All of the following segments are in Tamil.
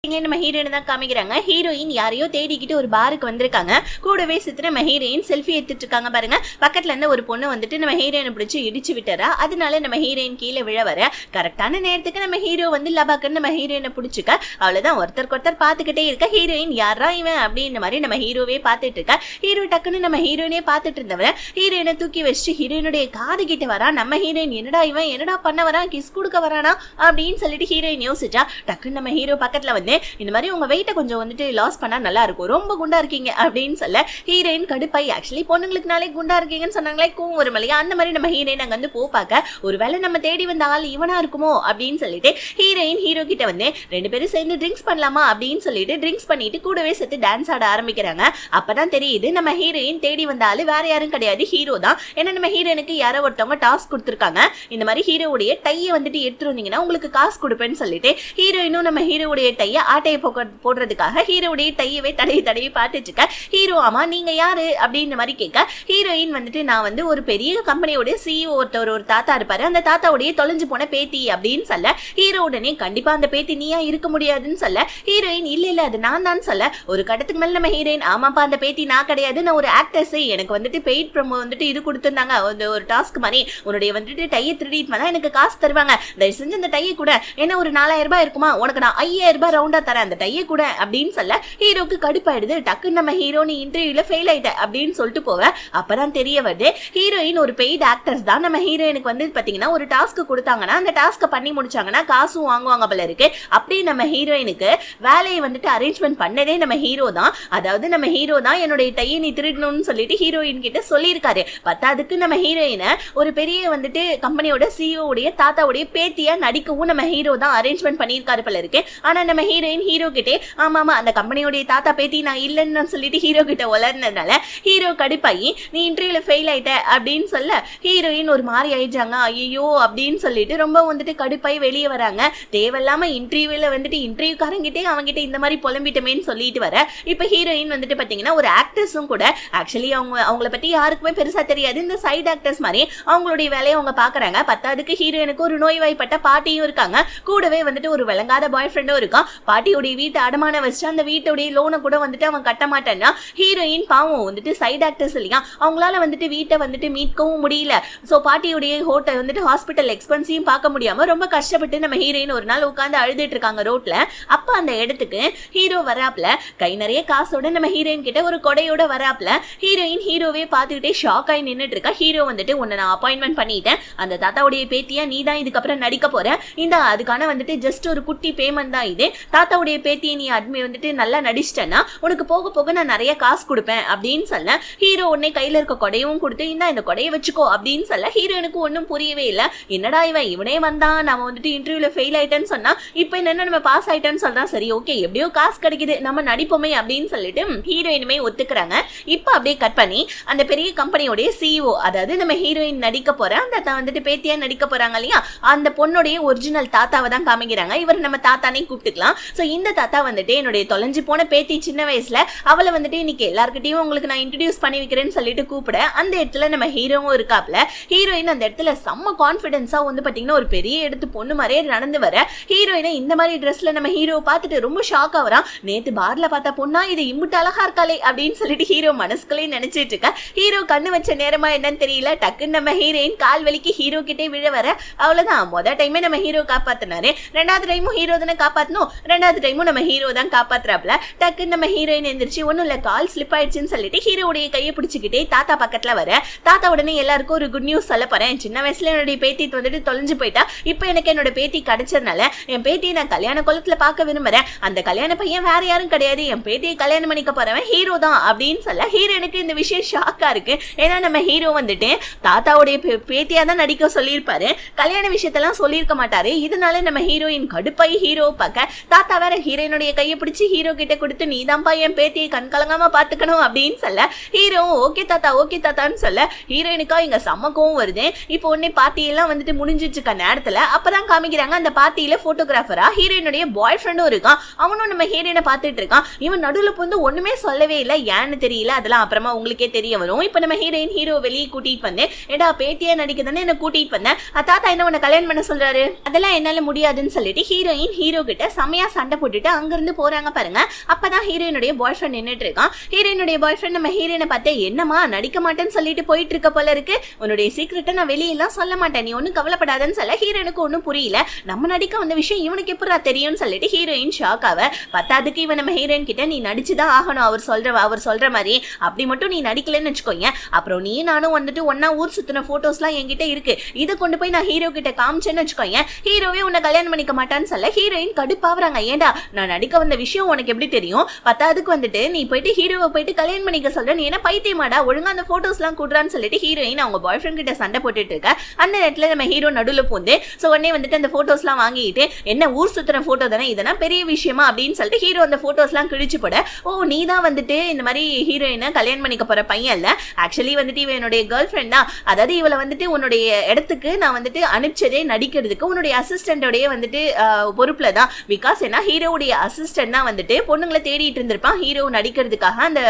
நம்ம ஹீரோயின் தான் காமிக்கிறாங்க. ஹீரோயின் யாரையோ தேடிக்கிட்டு ஒரு பாருக்கு வந்திருக்காங்க. கூடவே சித்து நம்ம ஹீரோயின் செல்ஃபி எடுத்துட்டு இருக்காங்க பாருங்க. பக்கத்துல இருந்து ஒரு பொண்ணு வந்துட்டு நம்ம ஹீரோயினை பிடிச்சி இடிச்சு விட்டுறா. அதனால நம்ம ஹீரோயின் கீழே விழ வர கரெக்டான நேரத்துக்கு நம்ம ஹீரோ வந்து லபாக்குன்னு நம்ம ஹீரோயினை பிடிச்சிக்க. அவ்வளவுதான், ஒருத்தருக்கு ஒருத்தர் பார்த்துக்கிட்டே இருக்க. ஹீரோயின் யாரா இவன் அப்படின்னு மாதிரி நம்ம ஹீரோவே பார்த்துட்டு இருக்க. ஹீரோ டக்குன்னு நம்ம ஹீரோயினே பார்த்துட்டு இருந்தவரை ஹீரோயினை தூக்கி வச்சுட்டு ஹீரோயினுடைய காது கிட்ட வரா. நம்ம ஹீரோயின் என்னடா இவன் என்னடா பண்ண வரான், கிஸ் கொடுக்க வரானா அப்படின்னு சொல்லிட்டு ஹீரோயின் யோசிச்சா. டக்குன்னு நம்ம ஹீரோ பக்கத்துல வந்து இந்த மாதிரி உங்க வெயிட்ட கொஞ்சம் வந்துட்டு லாஸ் பண்ணா நல்லா இருக்கும், ரொம்ப குண்டா இருக்கீங்க அப்படின்னு சொல்ல ஹீரோயின் கடுப்பாய் ஆக்சுவலி பொண்ணுங்களுக்குனாலே குண்டா இருக்கீங்கன்னு சொன்னாங்களே கூவும் ஒரு மலையா அந்த மாதிரி நம்ம ஹீரோயின் அங்க வந்து போப்பாக்க ஒருவேளை நம்ம தேடி வந்த ஆள் இவனா இருக்குமோ அப்படின்னு சொல்லிட்டு ஹீரோயின் ஹீரோ கிட்ட வந்து ரெண்டு பேரும் சேர்ந்து ட்ரிங்க்ஸ் பண்ணலாமா அப்படின்னு சொல்லிட்டு ட்ரிங்க்ஸ் பண்ணிட்டு கூடவே சேர்த்து டான்ஸ் ஆட ஆரம்பிக்கிறாங்க. அப்பதான் தெரியுது நம்ம ஹீரோயின் தேடி வந்த ஆளு வேற யாரும் கிடையாது, ஹீரோ தான். ஏன்னா நம்ம ஹீரோயினுக்கு யாரோ ஒருத்தவங்க டாஸ்க் கொடுத்துருக்காங்க. இந்த மாதிரி ஹீரோவுடைய டையை வந்துட்டு எடுத்துட்டு வந்தீங்கன்னா உங்களுக்கு காசு கொடுப்பேன்னு சொல்லிட்டு ஹீரோயினும் நம்ம ஹீரோவுடைய டையை ஆட்டையை போடுறதுக்காக ஹீரோவுடைய டையவே தடவி பார்த்துட்டு இருக்க. ஹீரோ ஆமா நீங்க யாரு அப்படின்னு மாதிரி கேட்க ஹீரோயின் வந்துட்டு நான் வந்து ஒரு பெரிய கம்பெனியோட சிஇஓ ஒரு தாத்தா இருப்பாரு, அந்த தாத்தாவுடைய தொலைஞ்சு போன பேத்தி அப்படின்னு சொல்ல ஹீரோ உடனே கண்டிப்பா அந்த பேத்தி நீயா இருக்க முடியாதுன்னு சொல்ல ஹீரோயின் இல்ல அது நான் தான் சொல்ல. ஒரு கடத்துக்கு மேல நம்ம ஹீரோயின் ஆமாப்பா அந்த பேத்தி நான் கிடையாது, நான் ஒரு ஆக்டர்ஸ், எனக்கு வந்துட்டு பெய்ட் ப்ரோமோ வந்துட்டு இது கொடுத்துருந்தாங்க ஒரு டாஸ்க் மாதிரி, உன்னுடைய வந்துட்டு டையை திருடிட்டு வந்தா எனக்கு காசு தருவாங்க, தயவு செஞ்சு அந்த டையை கூட என்ன ஒரு 4000 ரூபாய் இருக்குமா உனக்கு நான் 5000 ரூபாய் ரவுண்டா தரேன் அந்த டையை கூட அப்படின்னு சொல்ல ஹீரோக்கு கடுப்பாயிடுது. டக்குன்னு நம்ம ஹீரோனி இன்டர்வியூல ஃபெயில் ஆயிட்ட அப்படின்னு சொல்லிட்டு போவ. அப்பதான் தெரிய வருது ஹீரோயின் ஒரு பெய்ட் ஆக்டர்ஸ் தான். நம்ம ஹீரோயினுக்கு வந்து பாத்தீங்கன்னா ஒரு டாஸ்க் கொடுத்தாங்கன்னா அந்த டாஸ்க் பண்ணி முடிச்சாங்கன்னா காசும் வாங்குவாங்க போல இருக்கு. அப்படி நம்ம ஹீரோயினுக்கு வேலையை வந்துட்டு அரேஞ்ச்மெண்ட் பண்ணதே நம்ம ஹீரோ தான். அதாவது நம்ம ஹீரோ தான் என்னுடைய டையை நீ திருடணும்னு சொல்லிட்டு ஹீரோயின் கிட்ட சொல்லியிருக்காரு. பத்தாதுக்கு நம்ம ஹீரோயினை ஒரு பெரிய வந்துட்டு கம்பெனியோட சிஇஓ உடைய தாத்தாவுடைய பேத்தியா நடிக்கவும் நம்ம ஹீரோ தான் அரேஞ்ச்மெண்ட் பண்ணியிருக்காரு போல இருக்கு. ஆனா நம்ம ஹீரோயின் ஹீரோ கிட்டே ஆமா அந்த கம்பெனியோடைய தாத்தா பேத்தி நான் இல்லைன்னு சொல்லிட்டு ஹீரோ கிட்ட வளர்னதுனால ஹீரோ கடுப்பாயி நீ இன்டர்வியூல ஃபெயில் ஆயிட்ட அப்படின்னு சொல்ல ஹீரோயின் ஒரு மாதிரி ஆயிடுறாங்க. ஐயோ அப்படின்னு சொல்லிட்டு ரொம்ப வந்துட்டு கடுப்பாய் வெளியே வராங்க. தேவையில்லாம இன்டர்வியூல வந்துட்டு இன்டர்வியூக்காரங்கிட்டே அவங்ககிட்ட இந்த மாதிரி புலம்பிட்டமேன்னு சொல்லிட்டு வர இப்ப ஹீரோயின் வந்துட்டு பாத்தீங்கன்னா ஒரு ஆக்டர்ஸும் கூட ஆக்சுவலி அவங்கள பத்தி யாருக்குமே பெருசா தெரியாது, இந்த சைட் ஆக்டர்ஸ் மாதிரி அவங்களுடைய வேலையை அவங்க பாக்குறாங்க. பத்தாவதுக்கு ஹீரோயினுக்கு ஒரு நோய்வாய்ப்பட்ட பாட்டியும் இருக்காங்க, கூடவே வந்துட்டு ஒரு விளங்காத பாய் ஃப்ரெண்டும் இருக்கான். பாட்டியோடைய வீட்டை அடமான வச்சு அந்த வீட்டுடைய லோனை கூட வந்துட்டு அவன் கட்ட மாட்டான்னா ஹீரோயின் பாவம் வந்துட்டு சைட் ஆக்டர்ஸ் இல்லையா அவங்களால வந்துட்டு வீட்டை வந்துட்டு மீட்கவும் முடியல. சோ பாட்டியுடைய ஹோட்டல் வந்துட்டு ஹாஸ்பிட்டல் எக்ஸ்பென்ஸையும் பார்க்க முடியாம ரொம்ப கஷ்டப்பட்டு நம்ம ஹீரோயின் ஒரு நாள் உட்காந்து அழுதுட்டு இருக்காங்க ரோட்ல. அப்ப அந்த இடத்துக்கு ஹீரோ வராப்ல கை நிறைய காசோட நம்ம ஹீரோயின் கிட்ட ஒரு கொடையோட வராப்ல ஹீரோயின் ஹீரோவே பார்த்துக்கிட்டே ஷாக் ஆகி நின்றுட்டு இருக்கா. ஹீரோ வந்துட்டு உன்னை நான் அப்பாயின்மெண்ட் பண்ணிட்டேன், அந்த தாத்தாவுடைய பேத்தியா நீ தான் இதுக்கப்புறம் நடிக்க போற, இந்த அதுக்கான வந்துட்டு ஜஸ்ட் ஒரு குட்டி பேமெண்ட் தான் இது, தாத்தாவுடைய பேத்தியை நீ வந்துட்டு நல்லா நடிச்சிட்டேன்னா உனக்கு போக போக நான் நிறைய காசு கொடுப்பேன் அப்படின்னு சொல்ல ஹீரோ உடனே கையில இருக்க கொடையும் கொடுத்து இந்த கொடையை வச்சுக்கோ அப்படின்னு சொல்ல ஹீரோனுக்கு ஒன்னும் புரியவே இல்லை. என்னடா இவனே வந்தான், நம்ம வந்துட்டு இன்டர்வியூல ஃபெயில் ஆயிட்டேன்னு சொன்னா இப்ப என்ன நம்ம பாஸ் ஆயிட்டேன்னு சொல்றான், சரி ஓகே எப்படியோ காசு கிடைக்குது நம்ம நடிப்போமே அப்படின்னு சொல்லிட்டு ஹீரோயினுமே ஒத்துக்கிறாங்க. இப்ப அப்படியே கட் பண்ணி அந்த பெரிய கம்பெனியோடைய சிஇஓ அதாவது நம்ம ஹீரோயின் நடிக்க போற அந்த வந்துட்டு பேத்தியா நடிக்க போறாங்க இல்லையா அந்த பொண்ணுடைய ஒரிஜினல் தாத்தாவை தான் காமிக்கிறாங்க. இவர் நம்ம தாத்தானே கூப்பிட்டுக்கலாம். சோ இந்த தாத்தா வந்துட்டு என்னுடைய தொலைஞ்சு போன பேத்தி சின்ன வயசுல அவளை வந்துட்டு இன்னைக்கு எல்லார்கிட்டையும் உங்களுக்கு நான் இன்ட்ரடியூஸ் பண்ணி வைக்கிறேன்னு சொல்லிட்டு கூப்பிட அந்த இடத்துல நம்ம ஹீரோவும் இருக்காப்ல. ஹீரோயின் அந்த இடத்துல செம்ம கான்பிடன்ஸா வந்து பாத்தீங்கன்னா ஒரு பெரிய எடுத்து பொண்ணு மாதிரியே நடந்து வர ஹீரோயினை இந்த மாதிரி ட்ரெஸ்ல நம்ம ஹீரோ பார்த்துட்டு ரொம்ப ஷாக் ஆகுறான். நேத்து பார்ல பார்த்தா பொண்ணா இது இம்புட்டு அழகா இருக்காளே அப்படின்னு சொல்லிட்டு ஹீரோ மனசுக்குள்ளே நினைச்சிட்டு இருக்க. ஹீரோ கண்ணு வச்ச நேரமா என்னன்னு தெரியல, டக்குன்னு நம்ம ஹீரோயின் கால் வலிக்கு ஹீரோ கிட்டே விழ வர அவ்வளவுதான். முதல் டைமே நம்ம ஹீரோ காப்பாத்தினாரு, ரெண்டாவது டைமும் ஹீரோ தானே காப்பாத்தணும், ரெண்டாவது டைமும் நம்ம ஹீரோ தான் காப்பாத்துறாப்ல. டக்குன்னு நம்ம ஹீரோயின் எந்திரிச்சு ஒன்னும் இல்ல கால் ஸ்லிப் ஆயிடுச்சுன்னு சொல்லிட்டு ஹீரோடைய கையை பிடிச்சிக்கிட்டே தாத்தா பக்கத்துல வர தாத்தா உடனே எல்லாருக்கும் ஒரு குட் நியூஸ் சொல்ல போறேன், சின்ன வயசுல என்னுடைய பேத்தி வந்துட்டு தொலைஞ்சு போயிட்டா, இப்ப எனக்கு என்னோட பேத்தி கிடைச்சதுனால என் பேத்தியை நான் கல்யாண குளத்துல பார்க்க விரும்புறேன், அந்த கல்யாண பையன் வேற யாரும் கிடையாது, என் பேத்தியை கல்யாணம் பண்ணிக்க போறவன் ஹீரோ தான் அப்படின்னு சொல்ல ஹீரோனுக்கு இந்த விஷயம் ஷாக்கா இருக்கு. ஏன்னா நம்ம ஹீரோ வந்துட்டு தாத்தாவுடைய பேத்தியா தான் நடிக்க சொல்லியிருப்பாரு, கல்யாண விஷயத்தெல்லாம் சொல்லியிருக்க மாட்டாரு. இதனால நம்ம ஹீரோயின் கடுப்பாய் ஹீரோ பார்க்க தாத்தா வேற ஹீரோயினுடைய கையை பிடிச்சி ஹீரோ கிட்ட கொடுத்து நீதான்பா என் பேத்தியை கண் கலங்காம பாத்துக்கணும் அப்படின்னு சொல்ல ஹீரோ ஓகே தாத்தான்னு சொல்ல ஹீரோயினுக்கா இங்க சம்மக்கவும் வருது. இப்போ உடனே பார்ட்டியெல்லாம் வந்துட்டு முடிஞ்சிட்டு இருக்க நேரத்துல அப்பதான் காமிக்கிறாங்க அந்த பார்ட்டியில போட்டோகிராஃபரா ஹீரோயினுடைய பாய் ஃப்ரெண்டும் இருக்கான். அவனும் நம்ம ஹீரோயினை பார்த்துட்டு இருக்கான். இவன் நடுவுல வந்து ஒண்ணுமே சொல்லவே இல்லை, ஏன்னு தெரியல, அதெல்லாம் அப்புறமா உங்களுக்கே தெரிய வரும். இப்ப நம்ம ஹீரோயின் ஹீரோ வெளியே கூட்டிட்டு வந்தேன், ஏடா பேத்தியா நடிக்க தானே என்ன கூட்டிட்டு வந்தேன், தாத்தா என்ன உன்னை கல்யாணம் பண்ண சொல்றாரு, அதெல்லாம் என்னால முடியாதுன்னு சொல்லிட்டு ஹீரோயின் ஹீரோ கிட்ட செமையா சண்டை போட்டுட்டு அங்க இருந்து போறாங்க பாருங்க. அப்பதான் ஹீரோயினுடைய பாய் ஃப்ரெண்ட் நின்னுட்டு இருக்கான். ஹீரோயினுடைய பாய் ஃப்ரெண்ட் நம்ம ஹீரோயினை பார்த்து என்னமா நடிக்க மாட்டேன்னு சொல்லிட்டு போயிட்டு இருக்க போல இருக்கு, உன்னுடைய சீக்கிரட்டை நான் வெளியெல்லாம் சொல்ல மாட்டேன், நீ ஒன்னும் கவலைப்படாதன்னு சொல்ல ஹீரோயினுக்கு ஒன்னும் புரியல. நம்ம நடிக்க வந்த விஷயம் இவனுக்கு எப்படா தெரியும்னு சொல்லிட்டு ஹீரோயின் ஷாக் ஆவ. பத்தாதுக்கு இவன் நம்ம ஹீரோயின் கிட்ட நீ நடிச்சுதான் ஆகணும் அவர் சொல்ற மாதிரி, அப்படி மட்டும் நீ நடிக்கலன்னு வச்சுக்கோங்க, அப்புறம் நீ நானும் வந்துட்டு ஒன்னா ஊர் சுத்தின போட்டோஸ்லாம் என்கிட்ட இருக்கு, இதை கொண்டு போய் நான் ஹீரோ கிட்ட காமிச்சேன்னு வச்சுக்கோங்க, ஹீரோவே உன்னை கல்யாணம் பண்ணிக்க மாட்டான்னு சொல்ல ஹீரோயின் கடுப்பாவறாங்க. ஏண்டா நான் நடிக்க வந்த விஷயம் உனக்கு எப்படி தெரியும், பத்தாதுக்கு வந்துட்டு நீ போயிட்டு ஹீரோவை போயிட்டு கல்யாணம் பண்ணிக்க சொல்ற, நீ என்ன பைத்தியமாடா, ஒழுங்கா அந்த போட்டோஸ் எல்லாம் கூடுறான்னு சொல்லிட்டு ஹீரோயின் அவங்க பாய் ஃப்ரெண்ட் கிட்ட சண்டை போட்டுட்டு இருக்க. அந்த நேரத்துல நம்ம ஹீரோ நடுவுல பூந்து சோ உடனே வந்துட்டு அந்த போட்டோஸ் எல்லாம் வாங்கிட்டு என்ன ஊர் சுத்துற போட்டோ தானே, இதெல்லாம் பெரிய விஷயமா அப்படின்னு சொல்லிட்டு ஹீரோ அந்த போட்டோஸ் எல்லாம் கிழிச்சு போட, ஓ நீ தான் வந்துட்டு இந்த மாதிரி ஹீரோயினை கல்யாணம் பண்ணிக்க போற பையன் இல்ல, ஆக்சுவலி வந்துட்டு இவ என்னுடைய கேர்ள் ஃப்ரெண்ட் தான், அதாவது இவளை வந்துட்டு உன்னுடைய இடத்துக்கு நான் வந்துட்டு அனுப்பிச்சதே நடிக்கிறதுக்கு உன்னுடைய அசிஸ்டன்டோடைய வந்துட்டு பொறுப்புல தான், பிகாஸ் ஏன்னா ஹீரோவுடைய அசிஸ்டன்ட் தான் வந்துட்டு பொண்ணுங்களை தேடிட்டு இருந்திருப்பான் ஹீரோ நடிக்கிறதுக்காக அந்த